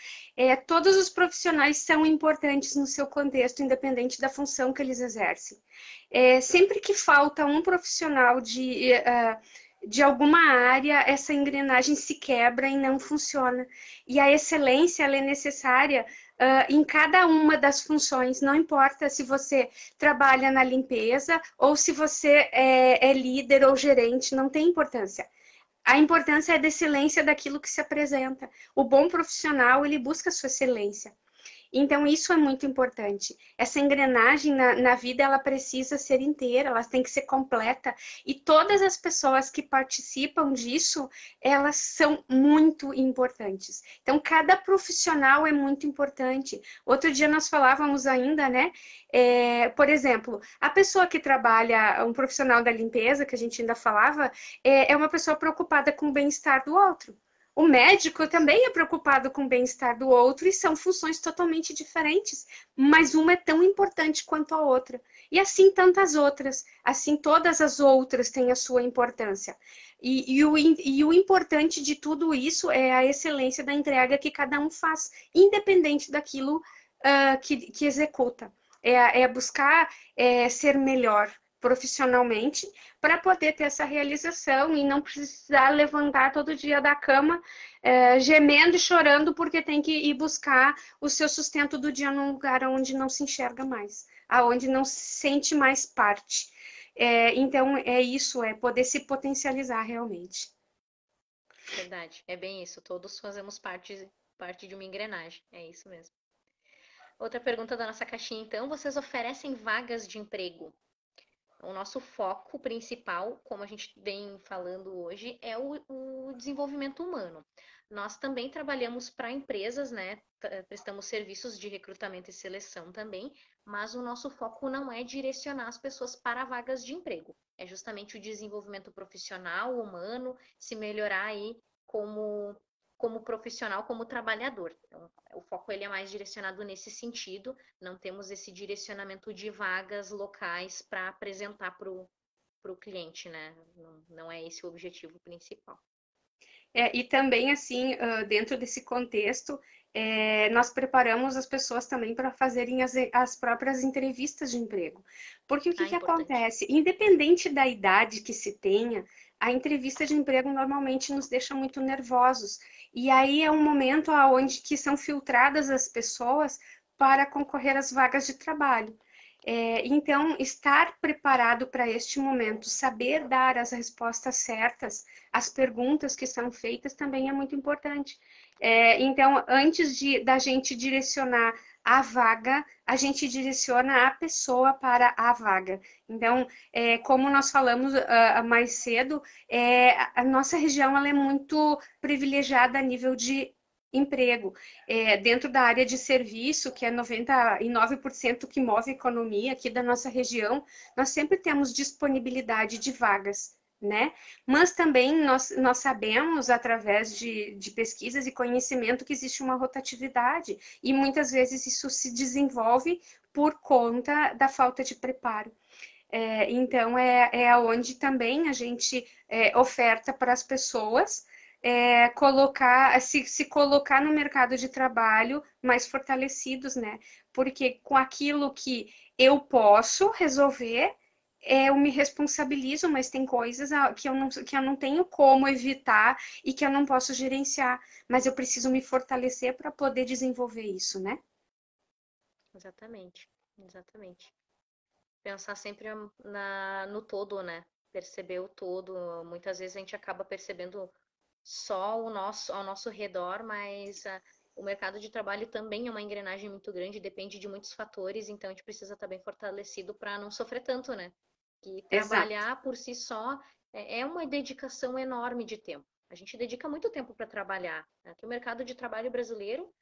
Todos os profissionais são importantes no seu contexto, independente da função que eles exercem. Sempre que falta um profissional de alguma área, essa engrenagem se quebra e não funciona. E a excelência ela é necessária em cada uma das funções, não importa se você trabalha na limpeza ou se você é líder ou gerente, não tem importância. A importância é da excelência daquilo que se apresenta. O bom profissional, ele busca a sua excelência. Então, isso é muito importante. Essa engrenagem na vida, ela precisa ser inteira, ela tem que ser completa. E todas as pessoas que participam disso, elas são muito importantes. Então, cada profissional é muito importante. Outro dia nós falávamos ainda, né? Por exemplo, a pessoa que trabalha, um profissional da limpeza, que a gente ainda falava, é uma pessoa preocupada com o bem-estar do outro. O médico também é preocupado com o bem-estar do outro e são funções totalmente diferentes, mas uma é tão importante quanto a outra. E assim tantas outras, assim todas as outras têm a sua importância. E o importante de tudo isso é a excelência da entrega que cada um faz, independente daquilo que executa. É buscar ser melhor profissionalmente para poder ter essa realização e não precisar levantar todo dia da cama gemendo e chorando porque tem que ir buscar o seu sustento do dia num lugar onde não se enxerga mais, aonde não se sente mais parte. Então, é isso, é poder se potencializar realmente. Verdade, é bem isso. Todos fazemos parte de uma engrenagem. É isso mesmo. Outra pergunta da nossa caixinha, então. Vocês oferecem vagas de emprego? O nosso foco principal, como a gente vem falando hoje, é o desenvolvimento humano. Nós também trabalhamos para empresas, né? Prestamos serviços de recrutamento e seleção também, mas o nosso foco não é direcionar as pessoas para vagas de emprego. É justamente o desenvolvimento profissional, humano, se melhorar aí como profissional, como trabalhador. Então, o foco ele é mais direcionado nesse sentido. Não temos esse direcionamento de vagas locais para apresentar para o cliente, né? Não é esse o objetivo principal. E também, assim, dentro desse contexto, nós preparamos as pessoas também para fazerem as próprias entrevistas de emprego. Porque o que Ah, que importante. acontece? Independente da idade que se tenha, a entrevista de emprego normalmente nos deixa muito nervosos. E aí é um momento onde que são filtradas as pessoas para concorrer às vagas de trabalho. Então, estar preparado para este momento, saber dar as respostas certas, as perguntas que são feitas também é muito importante. Então, antes da gente direcionar a vaga, a gente direciona a pessoa para a vaga. Então, como nós falamos mais cedo, a nossa região ela é muito privilegiada a nível de emprego. Dentro da área de serviço, que é 99% que move a economia aqui da nossa região, nós sempre temos disponibilidade de vagas, né? Mas também nós sabemos, através de pesquisas e conhecimento, que existe uma rotatividade, e muitas vezes isso se desenvolve por conta da falta de preparo. Então, onde também a gente oferta para as pessoas se colocar no mercado de trabalho mais fortalecidos, né? Porque com aquilo que eu posso resolver, eu me responsabilizo, mas tem coisas que eu não tenho como evitar e que eu não posso gerenciar, mas eu preciso me fortalecer para poder desenvolver isso, né? Exatamente. Exatamente. Pensar sempre no todo, né? perceber o todo. Muitas vezes a gente acaba percebendo só ao nosso redor, mas o mercado de trabalho também é uma engrenagem muito grande, depende de muitos fatores, então a gente precisa estar bem fortalecido para não sofrer tanto, né? E Exato. trabalhar por si só é uma dedicação enorme de tempo. A gente dedica muito tempo para trabalhar. Aqui o mercado de trabalho brasileiro,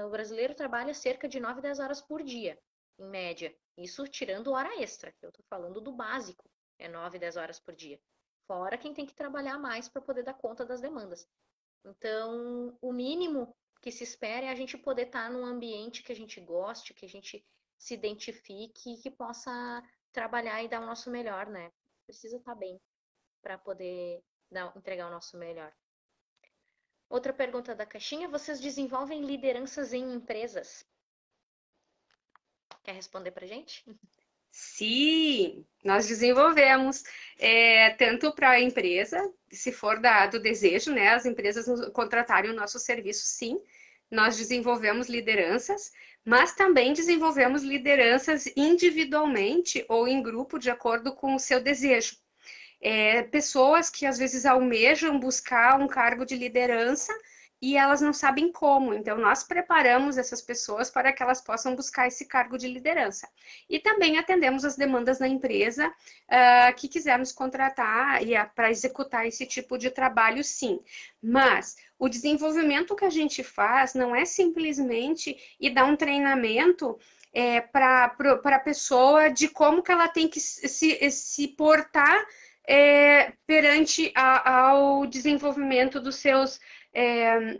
o brasileiro trabalha cerca de 9, 10 horas por dia, em média. Isso tirando hora extra, que eu estou falando do básico, é 9, 10 horas por dia. Fora quem tem que trabalhar mais para poder dar conta das demandas. Então, o mínimo que se espera é a gente poder estar num ambiente que a gente goste, que a gente se identifique e que possa trabalhar e dar o nosso melhor, né? Precisa estar bem para poder entregar o nosso melhor. Outra pergunta da caixinha: vocês desenvolvem lideranças em empresas? Quer responder para gente? Sim, nós desenvolvemos tanto para a empresa, se for do desejo, né? As empresas contratarem o nosso serviço, sim, nós desenvolvemos lideranças, mas também desenvolvemos lideranças individualmente ou em grupo, de acordo com o seu desejo. Pessoas que às vezes almejam buscar um cargo de liderança e elas não sabem como. Então, nós preparamos essas pessoas para que elas possam buscar esse cargo de liderança. E também atendemos as demandas da empresa que quisermos contratar e para executar esse tipo de trabalho, sim. Mas o desenvolvimento que a gente faz não é simplesmente ir dar um treinamento para a pessoa de como que ela tem que se portar perante ao desenvolvimento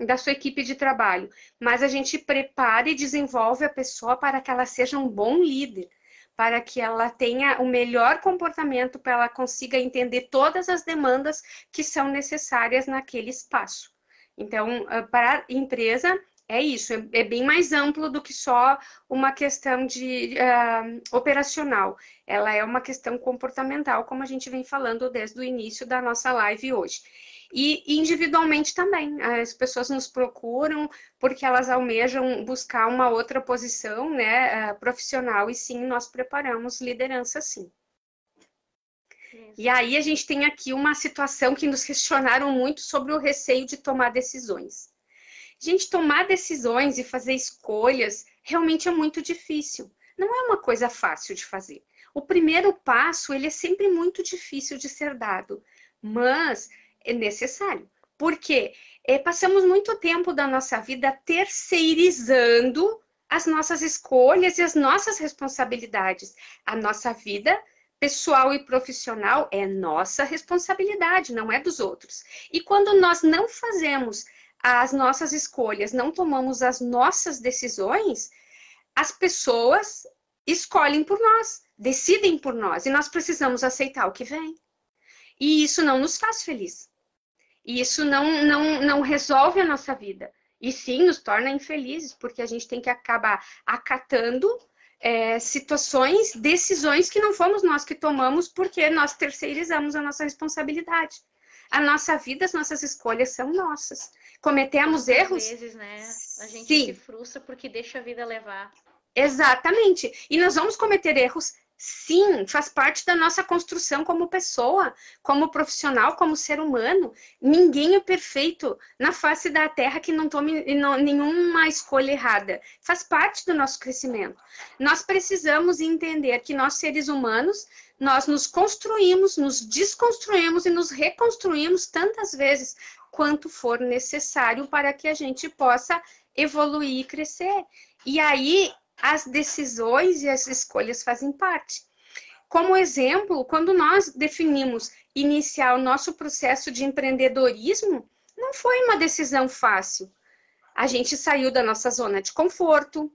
da sua equipe de trabalho. Mas a gente prepara e desenvolve a pessoa para que ela seja um bom líder, para que ela tenha o melhor comportamento, para ela consiga entender todas as demandas que são necessárias naquele espaço. Então, para a empresa, é isso, é bem mais amplo do que só uma questão operacional. Ela é uma questão comportamental, como a gente vem falando desde o início da nossa live hoje. E individualmente também, as pessoas nos procuram porque elas almejam buscar uma outra posição, né, profissional, e sim, nós preparamos liderança, sim. E aí a gente tem aqui uma situação que nos questionaram muito sobre o receio de tomar decisões. Gente, tomar decisões e fazer escolhas realmente é muito difícil. Não é uma coisa fácil de fazer. O primeiro passo, ele é sempre muito difícil de ser dado, mas é necessário. Porque passamos muito tempo da nossa vida terceirizando as nossas escolhas e as nossas responsabilidades. A nossa vida pessoal e profissional é nossa responsabilidade, não é dos outros. E quando nós não fazemos as nossas escolhas, não tomamos as nossas decisões, as pessoas escolhem por nós, decidem por nós, e nós precisamos aceitar o que vem. E isso não nos faz feliz. E isso não resolve a nossa vida. E sim, nos torna infelizes, porque a gente tem que acabar acatando situações, decisões que não fomos nós que tomamos, porque nós terceirizamos a nossa responsabilidade. A nossa vida, as nossas escolhas são nossas. Cometemos Quantas erros? vezes, né? A gente se Sim, frustra porque deixa a vida levar. exatamente. E nós vamos cometer erros, sim, faz parte da nossa construção como pessoa, como profissional, como ser humano. Ninguém é perfeito na face da Terra que não tome nenhuma escolha errada. Faz parte do nosso crescimento. Nós precisamos entender que nós, seres humanos, nós nos construímos, nos desconstruímos e nos reconstruímos tantas vezes quanto for necessário para que a gente possa evoluir e crescer. E aí, as decisões e as escolhas fazem parte. Como exemplo, quando nós definimos iniciar o nosso processo de empreendedorismo, não foi uma decisão fácil. A gente saiu da nossa zona de conforto,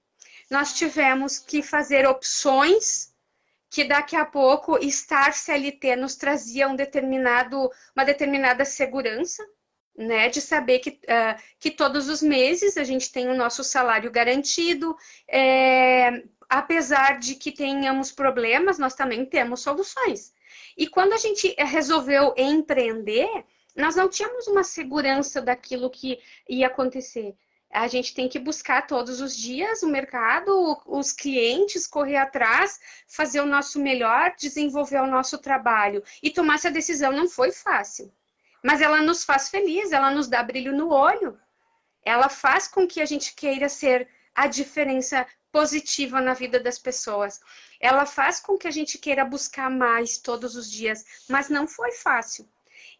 nós tivemos que fazer opções que daqui a pouco estar CLT nos trazia uma determinada segurança, né, de saber que todos os meses a gente tem o nosso salário garantido, apesar de que tenhamos problemas, nós também temos soluções. E quando a gente resolveu empreender, nós não tínhamos uma segurança daquilo que ia acontecer. A gente tem que buscar todos os dias o mercado, os clientes, correr atrás, fazer o nosso melhor, desenvolver o nosso trabalho. E tomar essa decisão não foi fácil, mas ela nos faz feliz, ela nos dá brilho no olho, ela faz com que a gente queira ser a diferença positiva na vida das pessoas. Ela faz com que a gente queira buscar mais todos os dias, mas não foi fácil.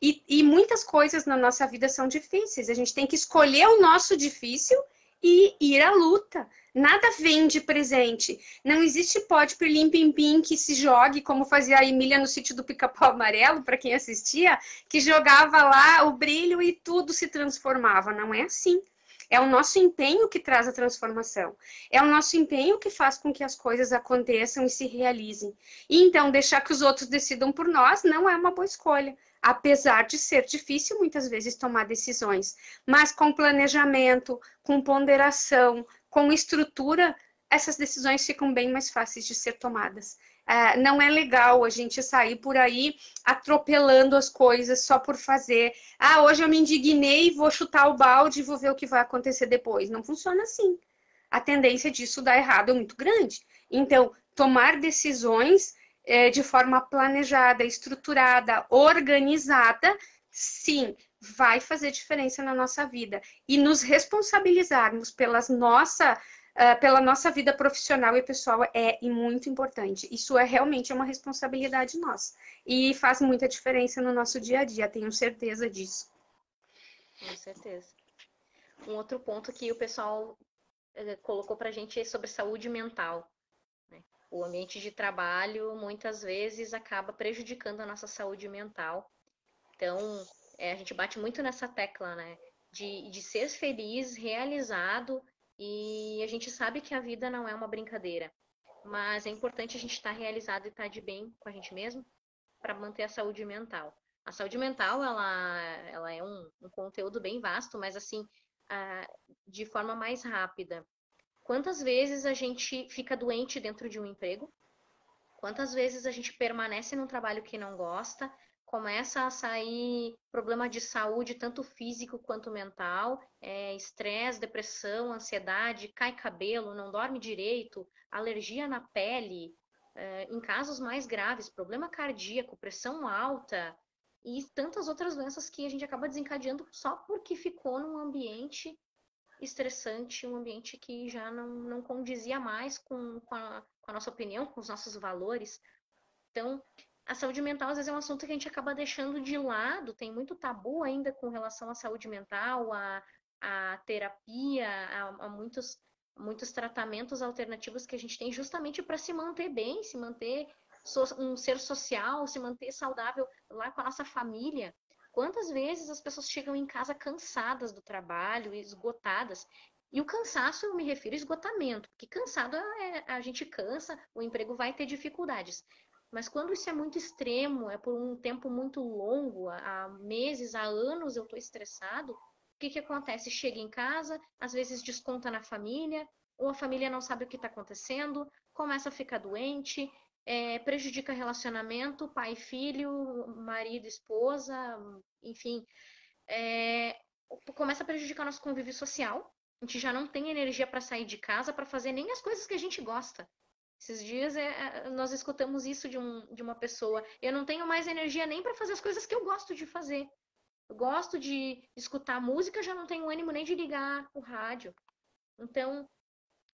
E muitas coisas na nossa vida são difíceis. A gente tem que escolher o nosso difícil e ir à luta. Nada vem de presente. Não existe pote pirlim-pim-pim que se jogue, como fazia a Emília no sítio do Pica-Pau Amarelo, para quem assistia, que jogava lá o brilho e tudo se transformava. Não é assim. É o nosso empenho que traz a transformação. É o nosso empenho que faz com que as coisas aconteçam e se realizem. E então, deixar que os outros decidam por nós não é uma boa escolha. Apesar de ser difícil muitas vezes tomar decisões, mas com planejamento, com ponderação, com estrutura, essas decisões ficam bem mais fáceis de ser tomadas. Não é legal a gente sair por aí atropelando as coisas só por fazer. Hoje eu me indignei, vou chutar o balde e vou ver o que vai acontecer depois. Não funciona assim. A tendência disso dar errado é muito grande. Então, tomar decisões de forma planejada, estruturada, organizada, sim, vai fazer diferença na nossa vida. E nos responsabilizarmos pela nossa vida profissional e pessoal é muito importante. Isso é realmente uma responsabilidade nossa. E faz muita diferença no nosso dia a dia, tenho certeza disso. Com certeza. Um outro ponto que o pessoal colocou pra gente é sobre saúde mental. O ambiente de trabalho muitas vezes acaba prejudicando a nossa saúde mental. Então, a gente bate muito nessa tecla, né? De ser feliz, realizado, e a gente sabe que a vida não é uma brincadeira. Mas é importante a gente estar realizado e estar de bem com a gente mesmo para manter a saúde mental. A saúde mental, ela é um conteúdo bem vasto, mas assim, de forma mais rápida. Quantas vezes a gente fica doente dentro de um emprego? Quantas vezes a gente permanece num trabalho que não gosta, começa a sair problema de saúde, tanto físico quanto mental, estresse, depressão, ansiedade, cai cabelo, não dorme direito, alergia na pele, em casos mais graves, problema cardíaco, pressão alta e tantas outras doenças que a gente acaba desencadeando só porque ficou num ambiente estressante, um ambiente que já não condizia mais com a nossa opinião, com os nossos valores. Então, a saúde mental às vezes é um assunto que a gente acaba deixando de lado, tem muito tabu ainda com relação à saúde mental, à terapia, a muitos tratamentos alternativos que a gente tem justamente para se manter bem, se manter um ser social, se manter saudável lá com a nossa família. Quantas vezes as pessoas chegam em casa cansadas do trabalho, esgotadas? E o cansaço, eu me refiro a esgotamento, porque cansado a gente cansa, o emprego vai ter dificuldades. Mas quando isso é muito extremo, é por um tempo muito longo, há meses, há anos eu estou estressado, o que acontece? Chega em casa, às vezes desconta na família, ou a família não sabe o que está acontecendo, começa a ficar doente, prejudica relacionamento, pai, filho, marido, esposa, enfim, começa a prejudicar nosso convívio social. A gente já não tem energia para sair de casa, para fazer nem as coisas que a gente gosta. Esses dias nós escutamos isso de uma pessoa. Eu não tenho mais energia nem para fazer as coisas que eu gosto de fazer. Eu gosto de escutar música, já não tenho ânimo nem de ligar o rádio. Então,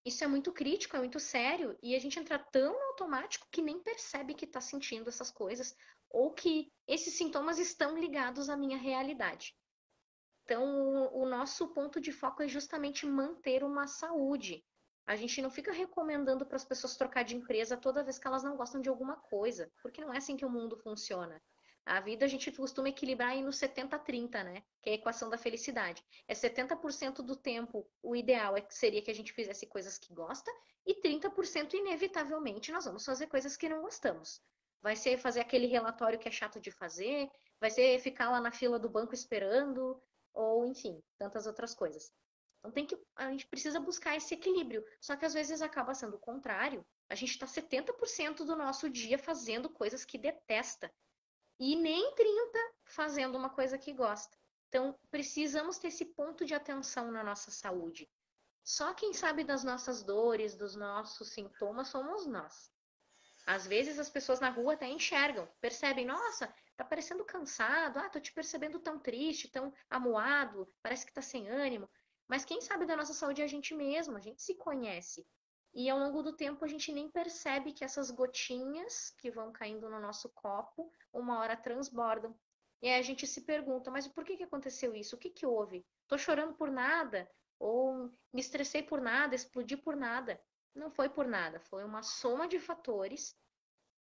isso é muito crítico, é muito sério, e a gente entra tão no automático que nem percebe que está sentindo essas coisas, ou que esses sintomas estão ligados à minha realidade. Então, o nosso ponto de foco é justamente manter uma saúde. A gente não fica recomendando para as pessoas trocar de empresa toda vez que elas não gostam de alguma coisa, porque não é assim que o mundo funciona. A vida a gente costuma equilibrar aí no 70-30, né? Que é a equação da felicidade. É 70% do tempo, o ideal seria que a gente fizesse coisas que gosta, e 30% inevitavelmente nós vamos fazer coisas que não gostamos. Vai ser fazer aquele relatório que é chato de fazer, vai ser ficar lá na fila do banco esperando, ou enfim, tantas outras coisas. Então a gente precisa buscar esse equilíbrio. Só que às vezes acaba sendo o contrário. A gente está 70% do nosso dia fazendo coisas que detesta. E nem 30% fazendo uma coisa que gosta. Então, precisamos ter esse ponto de atenção na nossa saúde. Só quem sabe das nossas dores, dos nossos sintomas, somos nós. Às vezes as pessoas na rua até enxergam, percebem, nossa, tá parecendo cansado, tô te percebendo tão triste, tão amuado, parece que tá sem ânimo. Mas quem sabe da nossa saúde é a gente mesmo, a gente se conhece. E ao longo do tempo a gente nem percebe que essas gotinhas que vão caindo no nosso copo, uma hora transbordam. E aí a gente se pergunta, mas por que aconteceu isso? O que que houve? Tô chorando por nada? Ou me estressei por nada, explodi por nada? Não foi por nada, foi uma soma de fatores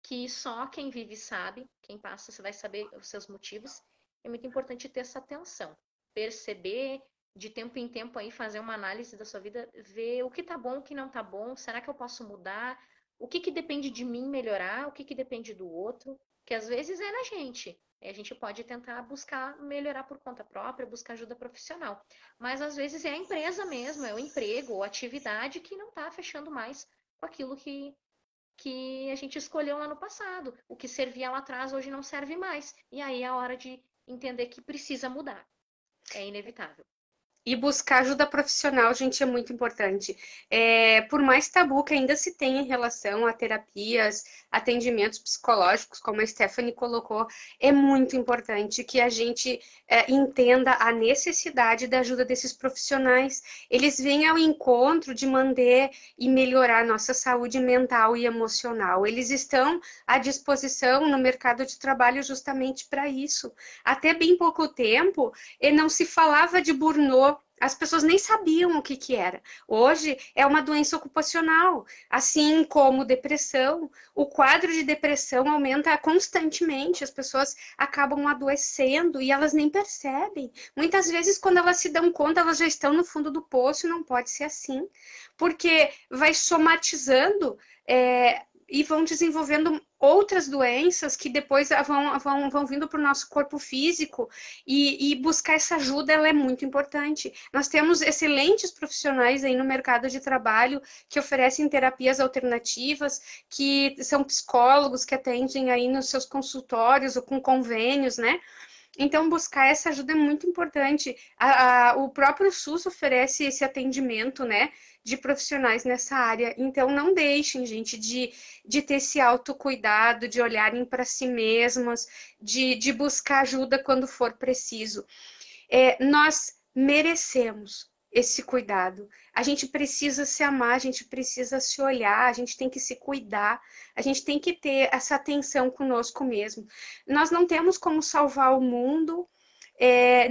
que só quem vive sabe, quem passa você vai saber os seus motivos. É muito importante ter essa atenção, perceber de tempo em tempo aí, fazer uma análise da sua vida, ver o que tá bom, o que não tá bom, será que eu posso mudar? O que que depende de mim melhorar, o que que depende do outro? Que às vezes é na gente. A gente pode tentar buscar melhorar por conta própria, buscar ajuda profissional. Mas às vezes é a empresa mesmo, é o emprego ou a atividade que não está fechando mais com aquilo que a gente escolheu lá no passado. O que servia lá atrás hoje não serve mais. E aí é a hora de entender que precisa mudar. É inevitável. E buscar ajuda profissional, gente, é muito importante. Por mais tabu que ainda se tenha em relação a terapias, atendimentos psicológicos, como a Stephanie colocou, é muito importante que a gente entenda a necessidade da ajuda desses profissionais. Eles vêm ao encontro de manter e melhorar nossa saúde mental e emocional. Eles estão à disposição no mercado de trabalho justamente para isso. Até bem pouco tempo, não se falava de burnout. As pessoas nem sabiam o que que era. Hoje é uma doença ocupacional, assim como depressão. O quadro de depressão aumenta constantemente, as pessoas acabam adoecendo e elas nem percebem. Muitas vezes, quando elas se dão conta, elas já estão no fundo do poço e não pode ser assim, porque vai somatizando, e vão desenvolvendo outras doenças que depois vão vindo para o nosso corpo físico e buscar essa ajuda ela é muito importante. Nós temos excelentes profissionais aí no mercado de trabalho que oferecem terapias alternativas, que são psicólogos que atendem aí nos seus consultórios ou com convênios, né? Então, buscar essa ajuda é muito importante. O próprio SUS oferece esse atendimento, né, de profissionais nessa área. Então, não deixem, gente, de ter esse autocuidado, de olharem para si mesmas, de buscar ajuda quando for preciso. Nós merecemos esse cuidado. A gente precisa se amar, a gente precisa se olhar, a gente tem que se cuidar, a gente tem que ter essa atenção conosco mesmo. Nós não temos como salvar o mundo,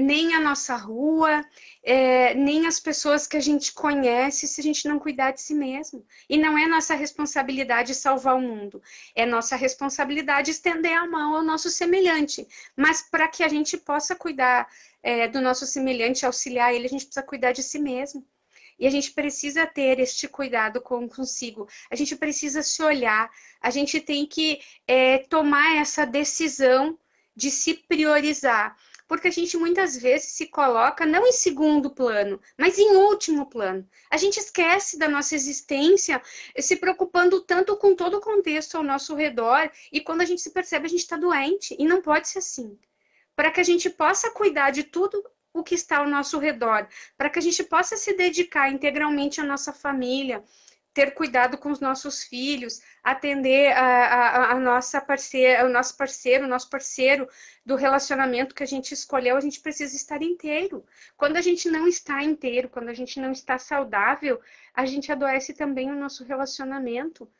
nem a nossa rua, nem as pessoas que a gente conhece se a gente não cuidar de si mesmo. E não é nossa responsabilidade salvar o mundo, é nossa responsabilidade estender a mão ao nosso semelhante. Mas para que a gente possa cuidar do nosso semelhante, auxiliar ele, a gente precisa cuidar de si mesmo. E a gente precisa ter este cuidado consigo. A gente precisa se olhar. A gente tem que tomar essa decisão de se priorizar. Porque a gente muitas vezes se coloca não em segundo plano, mas em último plano. A gente esquece da nossa existência, se preocupando tanto com todo o contexto ao nosso redor. E quando a gente se percebe, a gente está doente. E não pode ser assim. Para que a gente possa cuidar de tudo o que está ao nosso redor, para que a gente possa se dedicar integralmente à nossa família, ter cuidado com os nossos filhos, atender a nossa parceira, o nosso parceiro do relacionamento que a gente escolheu, a gente precisa estar inteiro. Quando a gente não está inteiro, quando a gente não está saudável, a gente adoece também o nosso relacionamento,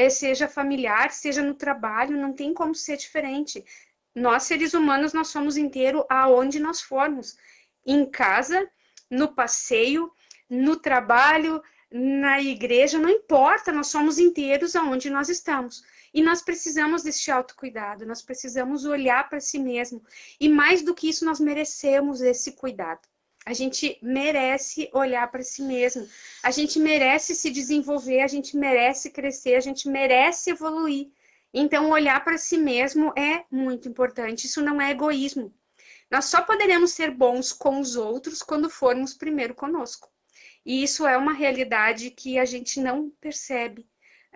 seja familiar, seja no trabalho, não tem como ser diferente. Nós, seres humanos, nós somos inteiros aonde nós formos. Em casa, no passeio, no trabalho, na igreja, não importa, nós somos inteiros aonde nós estamos. E nós precisamos deste autocuidado, nós precisamos olhar para si mesmo. E mais do que isso, nós merecemos esse cuidado. A gente merece olhar para si mesmo. A gente merece se desenvolver, a gente merece crescer, a gente merece evoluir. Então, olhar para si mesmo é muito importante. Isso não é egoísmo. Nós só poderemos ser bons com os outros quando formos primeiro conosco. E isso é uma realidade que a gente não percebe.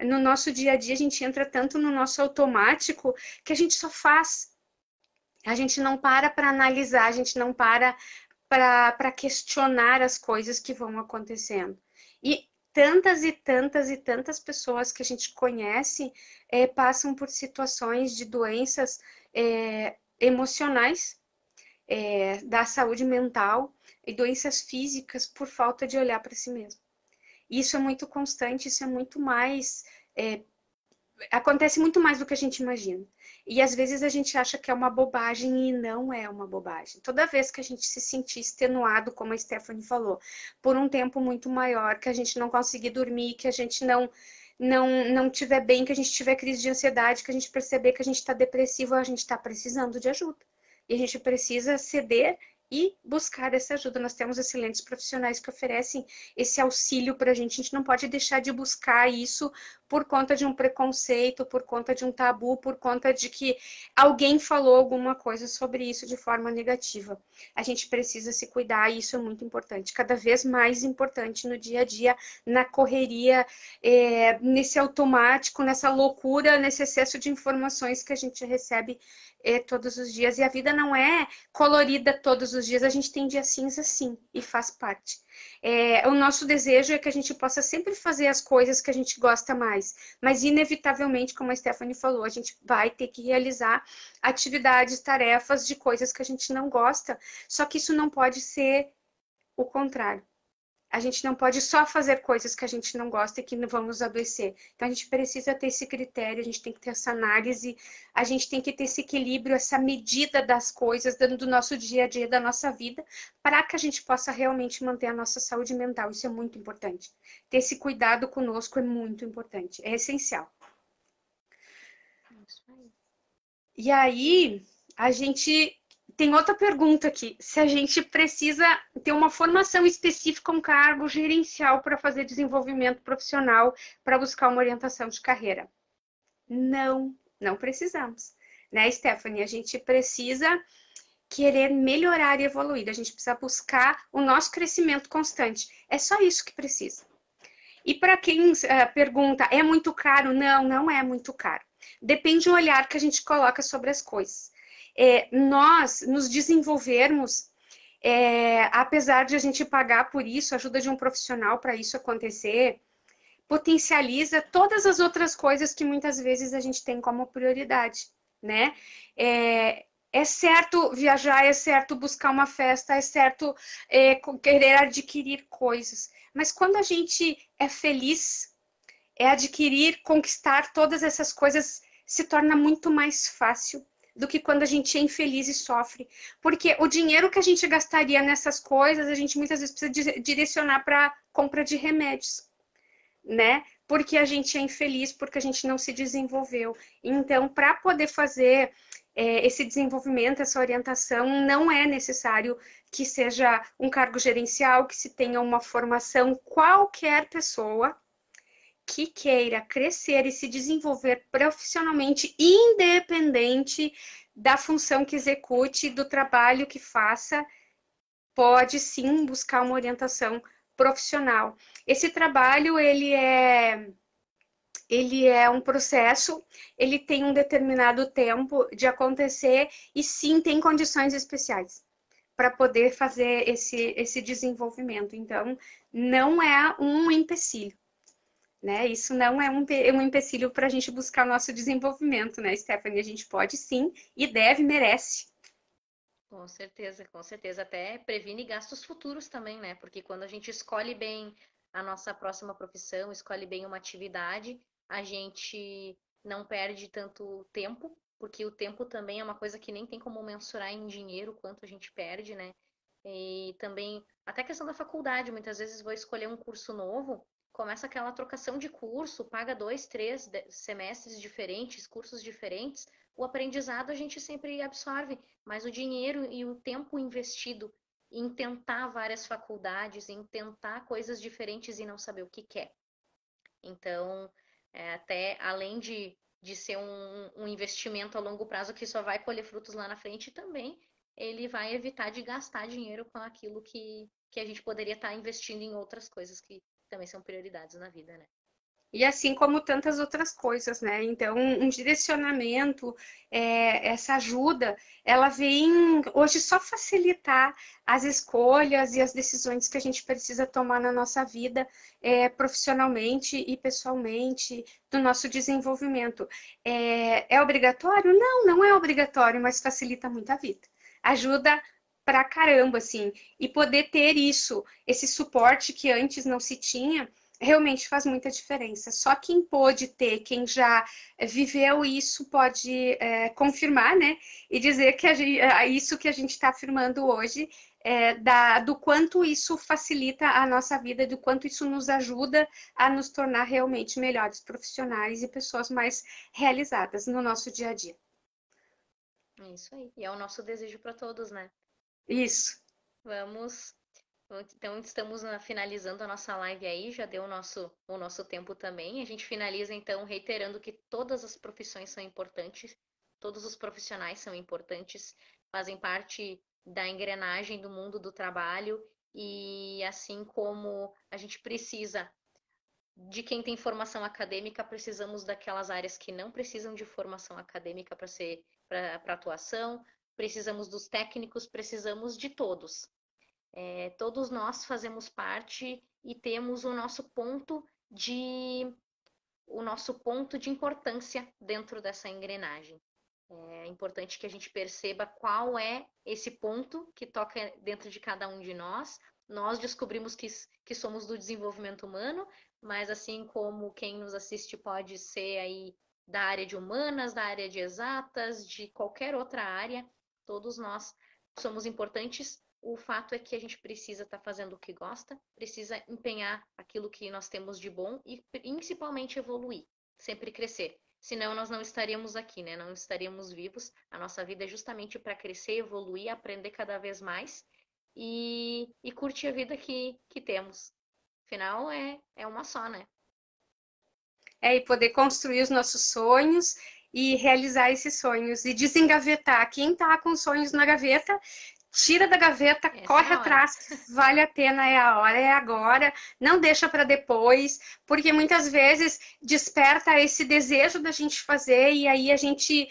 No nosso dia a dia, a gente entra tanto no nosso automático que a gente só faz. A gente não para analisar, a gente não para questionar as coisas que vão acontecendo. E tantas e tantas e tantas pessoas que a gente conhece passam por situações de doenças emocionais, da saúde mental e doenças físicas por falta de olhar para si mesmo. Isso é muito constante, isso é muito mais acontece muito mais do que a gente imagina. E às vezes a gente acha que é uma bobagem e não é uma bobagem. Toda vez que a gente se sentir extenuado, como a Stephanie falou, por um tempo muito maior, que a gente não conseguir dormir, que a gente não tiver bem, que a gente tiver crise de ansiedade, que a gente perceber que a gente está depressivo, a gente está precisando de ajuda. E a gente precisa ceder e buscar essa ajuda. Nós temos excelentes profissionais que oferecem esse auxílio para a gente não pode deixar de buscar isso por conta de um preconceito, por conta de um tabu, por conta de que alguém falou alguma coisa sobre isso de forma negativa. A gente precisa se cuidar e isso é muito importante, cada vez mais importante no dia a dia, na correria, nesse automático, nessa loucura, nesse excesso de informações que a gente recebe todos os dias. E a vida não é colorida todos os dias, a gente tem dia cinza sim, e faz parte. O nosso desejo é que a gente possa sempre fazer as coisas que a gente gosta mais, mas inevitavelmente, como a Stephanie falou, a gente vai ter que realizar atividades, tarefas de coisas que a gente não gosta, só que isso não pode ser o contrário. A gente não pode só fazer coisas que a gente não gosta e que vão nos adoecer. Então, a gente precisa ter esse critério, a gente tem que ter essa análise, a gente tem que ter esse equilíbrio, essa medida das coisas do nosso dia a dia, da nossa vida, para que a gente possa realmente manter a nossa saúde mental. Isso é muito importante. Ter esse cuidado conosco é muito importante, é essencial. Isso aí. E aí, a gente tem outra pergunta aqui. Se a gente precisa ter uma formação específica, um cargo gerencial para fazer desenvolvimento profissional, para buscar uma orientação de carreira. Não precisamos. Né, Stephanie? A gente precisa querer melhorar e evoluir. A gente precisa buscar o nosso crescimento constante. É só isso que precisa. E para quem pergunta, é muito caro? Não é muito caro. Depende do olhar que a gente coloca sobre as coisas. Nós nos desenvolvermos, apesar de a gente pagar por isso, a ajuda de um profissional para isso acontecer, potencializa todas as outras coisas que muitas vezes a gente tem como prioridade, né? É certo viajar, é certo buscar uma festa, é certo querer adquirir coisas, mas quando a gente é feliz, adquirir, conquistar todas essas coisas se torna muito mais fácil do que quando a gente é infeliz e sofre. Porque o dinheiro que a gente gastaria nessas coisas, a gente muitas vezes precisa direcionar para compra de remédios, né? Porque a gente é infeliz, porque a gente não se desenvolveu. Então, para poder fazer esse desenvolvimento, essa orientação, não é necessário que seja um cargo gerencial, que se tenha uma formação. Qualquer pessoa que queira crescer e se desenvolver profissionalmente, independente da função que execute, do trabalho que faça, pode sim buscar uma orientação profissional. Esse trabalho, ele é um processo, ele tem um determinado tempo de acontecer e sim tem condições especiais para poder fazer esse desenvolvimento. Então, não é um empecilho. Né? Isso não é um empecilho para a gente buscar o nosso desenvolvimento, né, Stephanie? A gente pode sim e deve, merece. Com certeza, com certeza. Até previne gastos futuros também, né? Porque quando a gente escolhe bem a nossa próxima profissão, escolhe bem uma atividade, a gente não perde tanto tempo, porque o tempo também é uma coisa que nem tem como mensurar em dinheiro quanto a gente perde, né? E também, até a questão da faculdade, muitas vezes vou escolher um curso novo, começa aquela trocação de curso, paga 2, 3 semestres diferentes, cursos diferentes, o aprendizado a gente sempre absorve, mas o dinheiro e o tempo investido em tentar várias faculdades, em tentar coisas diferentes e não saber o que quer. Então, até além de ser um investimento a longo prazo que só vai colher frutos lá na frente, também ele vai evitar de gastar dinheiro com aquilo que a gente poderia estar investindo em outras coisas que também são prioridades na vida, né? E assim como tantas outras coisas, né? Então, um direcionamento, essa ajuda, ela vem hoje só facilitar as escolhas e as decisões que a gente precisa tomar na nossa vida, profissionalmente e pessoalmente, do nosso desenvolvimento. É obrigatório? Não, não é obrigatório, mas facilita muito a vida. Ajuda pra caramba, assim. E poder ter isso, esse suporte que antes não se tinha, realmente faz muita diferença. Só quem pôde ter, quem já viveu isso, pode confirmar, né? E dizer que isso que a gente está afirmando hoje, do quanto isso facilita a nossa vida, do quanto isso nos ajuda a nos tornar realmente melhores profissionais e pessoas mais realizadas no nosso dia a dia. É isso aí. E é o nosso desejo para todos, né? Isso. Vamos. Então, estamos finalizando a nossa live aí, já deu o nosso tempo também. A gente finaliza, então, reiterando que todas as profissões são importantes, todos os profissionais são importantes, fazem parte da engrenagem do mundo do trabalho, e assim como a gente precisa de quem tem formação acadêmica, precisamos daquelas áreas que não precisam de formação acadêmica para atuação, precisamos dos técnicos, precisamos de todos. Todos nós fazemos parte e temos o nosso ponto de importância dentro dessa engrenagem. É importante que a gente perceba qual é esse ponto que toca dentro de cada um de nós. Nós descobrimos que somos do desenvolvimento humano, mas assim como quem nos assiste pode ser aí da área de humanas, da área de exatas, de qualquer outra área, todos nós somos importantes. O fato é que a gente precisa estar fazendo o que gosta, precisa empenhar aquilo que nós temos de bom e principalmente evoluir, sempre crescer. Senão nós não estaríamos aqui, né? Não estaríamos vivos. A nossa vida é justamente para crescer, evoluir, aprender cada vez mais e curtir a vida que temos. Afinal, é uma só, né? E poder construir os nossos sonhos e realizar esses sonhos e desengavetar. Quem está com sonhos na gaveta, tira da gaveta, Essa é corre a hora. atrás, vale a pena, é a hora, é agora, não deixa para depois, porque muitas vezes desperta esse desejo da gente fazer e aí a gente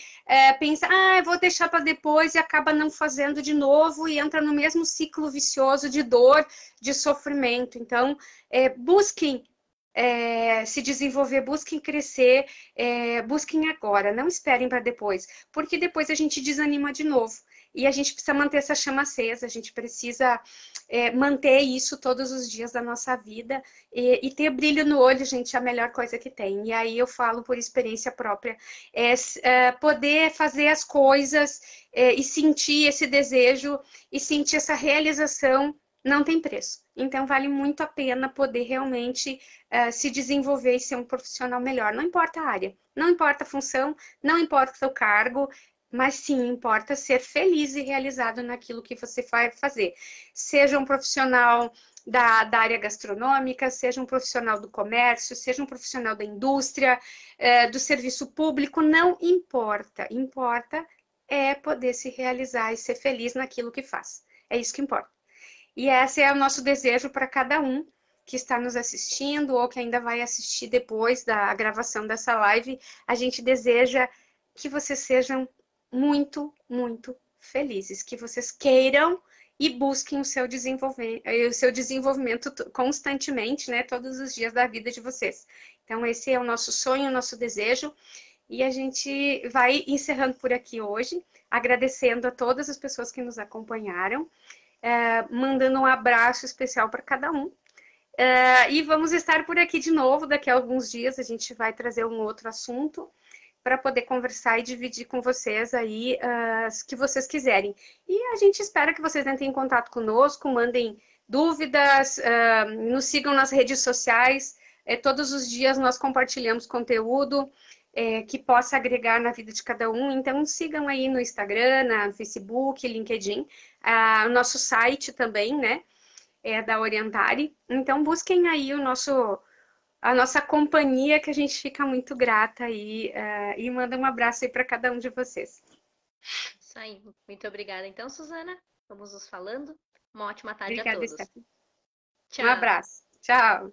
pensa, eu vou deixar para depois e acaba não fazendo de novo e entra no mesmo ciclo vicioso de dor, de sofrimento. Então, busquem se desenvolver, busquem crescer, busquem agora, não esperem para depois, porque depois a gente desanima de novo. E a gente precisa manter essa chama acesa, a gente precisa manter isso todos os dias da nossa vida e ter brilho no olho, gente, é a melhor coisa que tem. E aí eu falo por experiência própria, poder fazer as coisas e sentir esse desejo e sentir essa realização não tem preço. Então vale muito a pena poder realmente se desenvolver e ser um profissional melhor. Não importa a área, não importa a função, não importa o cargo, mas sim importa ser feliz e realizado naquilo que você vai fazer. Seja um profissional da área gastronômica, seja um profissional do comércio, seja um profissional da indústria, do serviço público, não importa. Importa é poder se realizar e ser feliz naquilo que faz. É isso que importa. E esse é o nosso desejo para cada um que está nos assistindo ou que ainda vai assistir depois da gravação dessa live. A gente deseja que vocês sejam muito, muito felizes, que vocês queiram e busquem o seu desenvolvimento constantemente, né, todos os dias da vida de vocês. Então, esse é o nosso sonho, o nosso desejo. E a gente vai encerrando por aqui hoje, agradecendo a todas as pessoas que nos acompanharam, mandando um abraço especial para cada um. E vamos estar por aqui de novo daqui a alguns dias. A gente vai trazer um outro assunto para poder conversar e dividir com vocês aí o que vocês quiserem. E a gente espera que vocês entrem em contato conosco, mandem dúvidas, nos sigam nas redes sociais. Todos os dias nós compartilhamos conteúdo que possa agregar na vida de cada um. Então sigam aí no Instagram, no Facebook, LinkedIn, o nosso site também, né? Da Orientare. Então busquem aí a nossa companhia, que a gente fica muito grata aí, e manda um abraço aí para cada um de vocês. Isso aí. Muito obrigada. Então, Suzana, vamos nos falando. Uma ótima tarde a Obrigada, todos. Stephanie. Um Tchau. abraço. Tchau.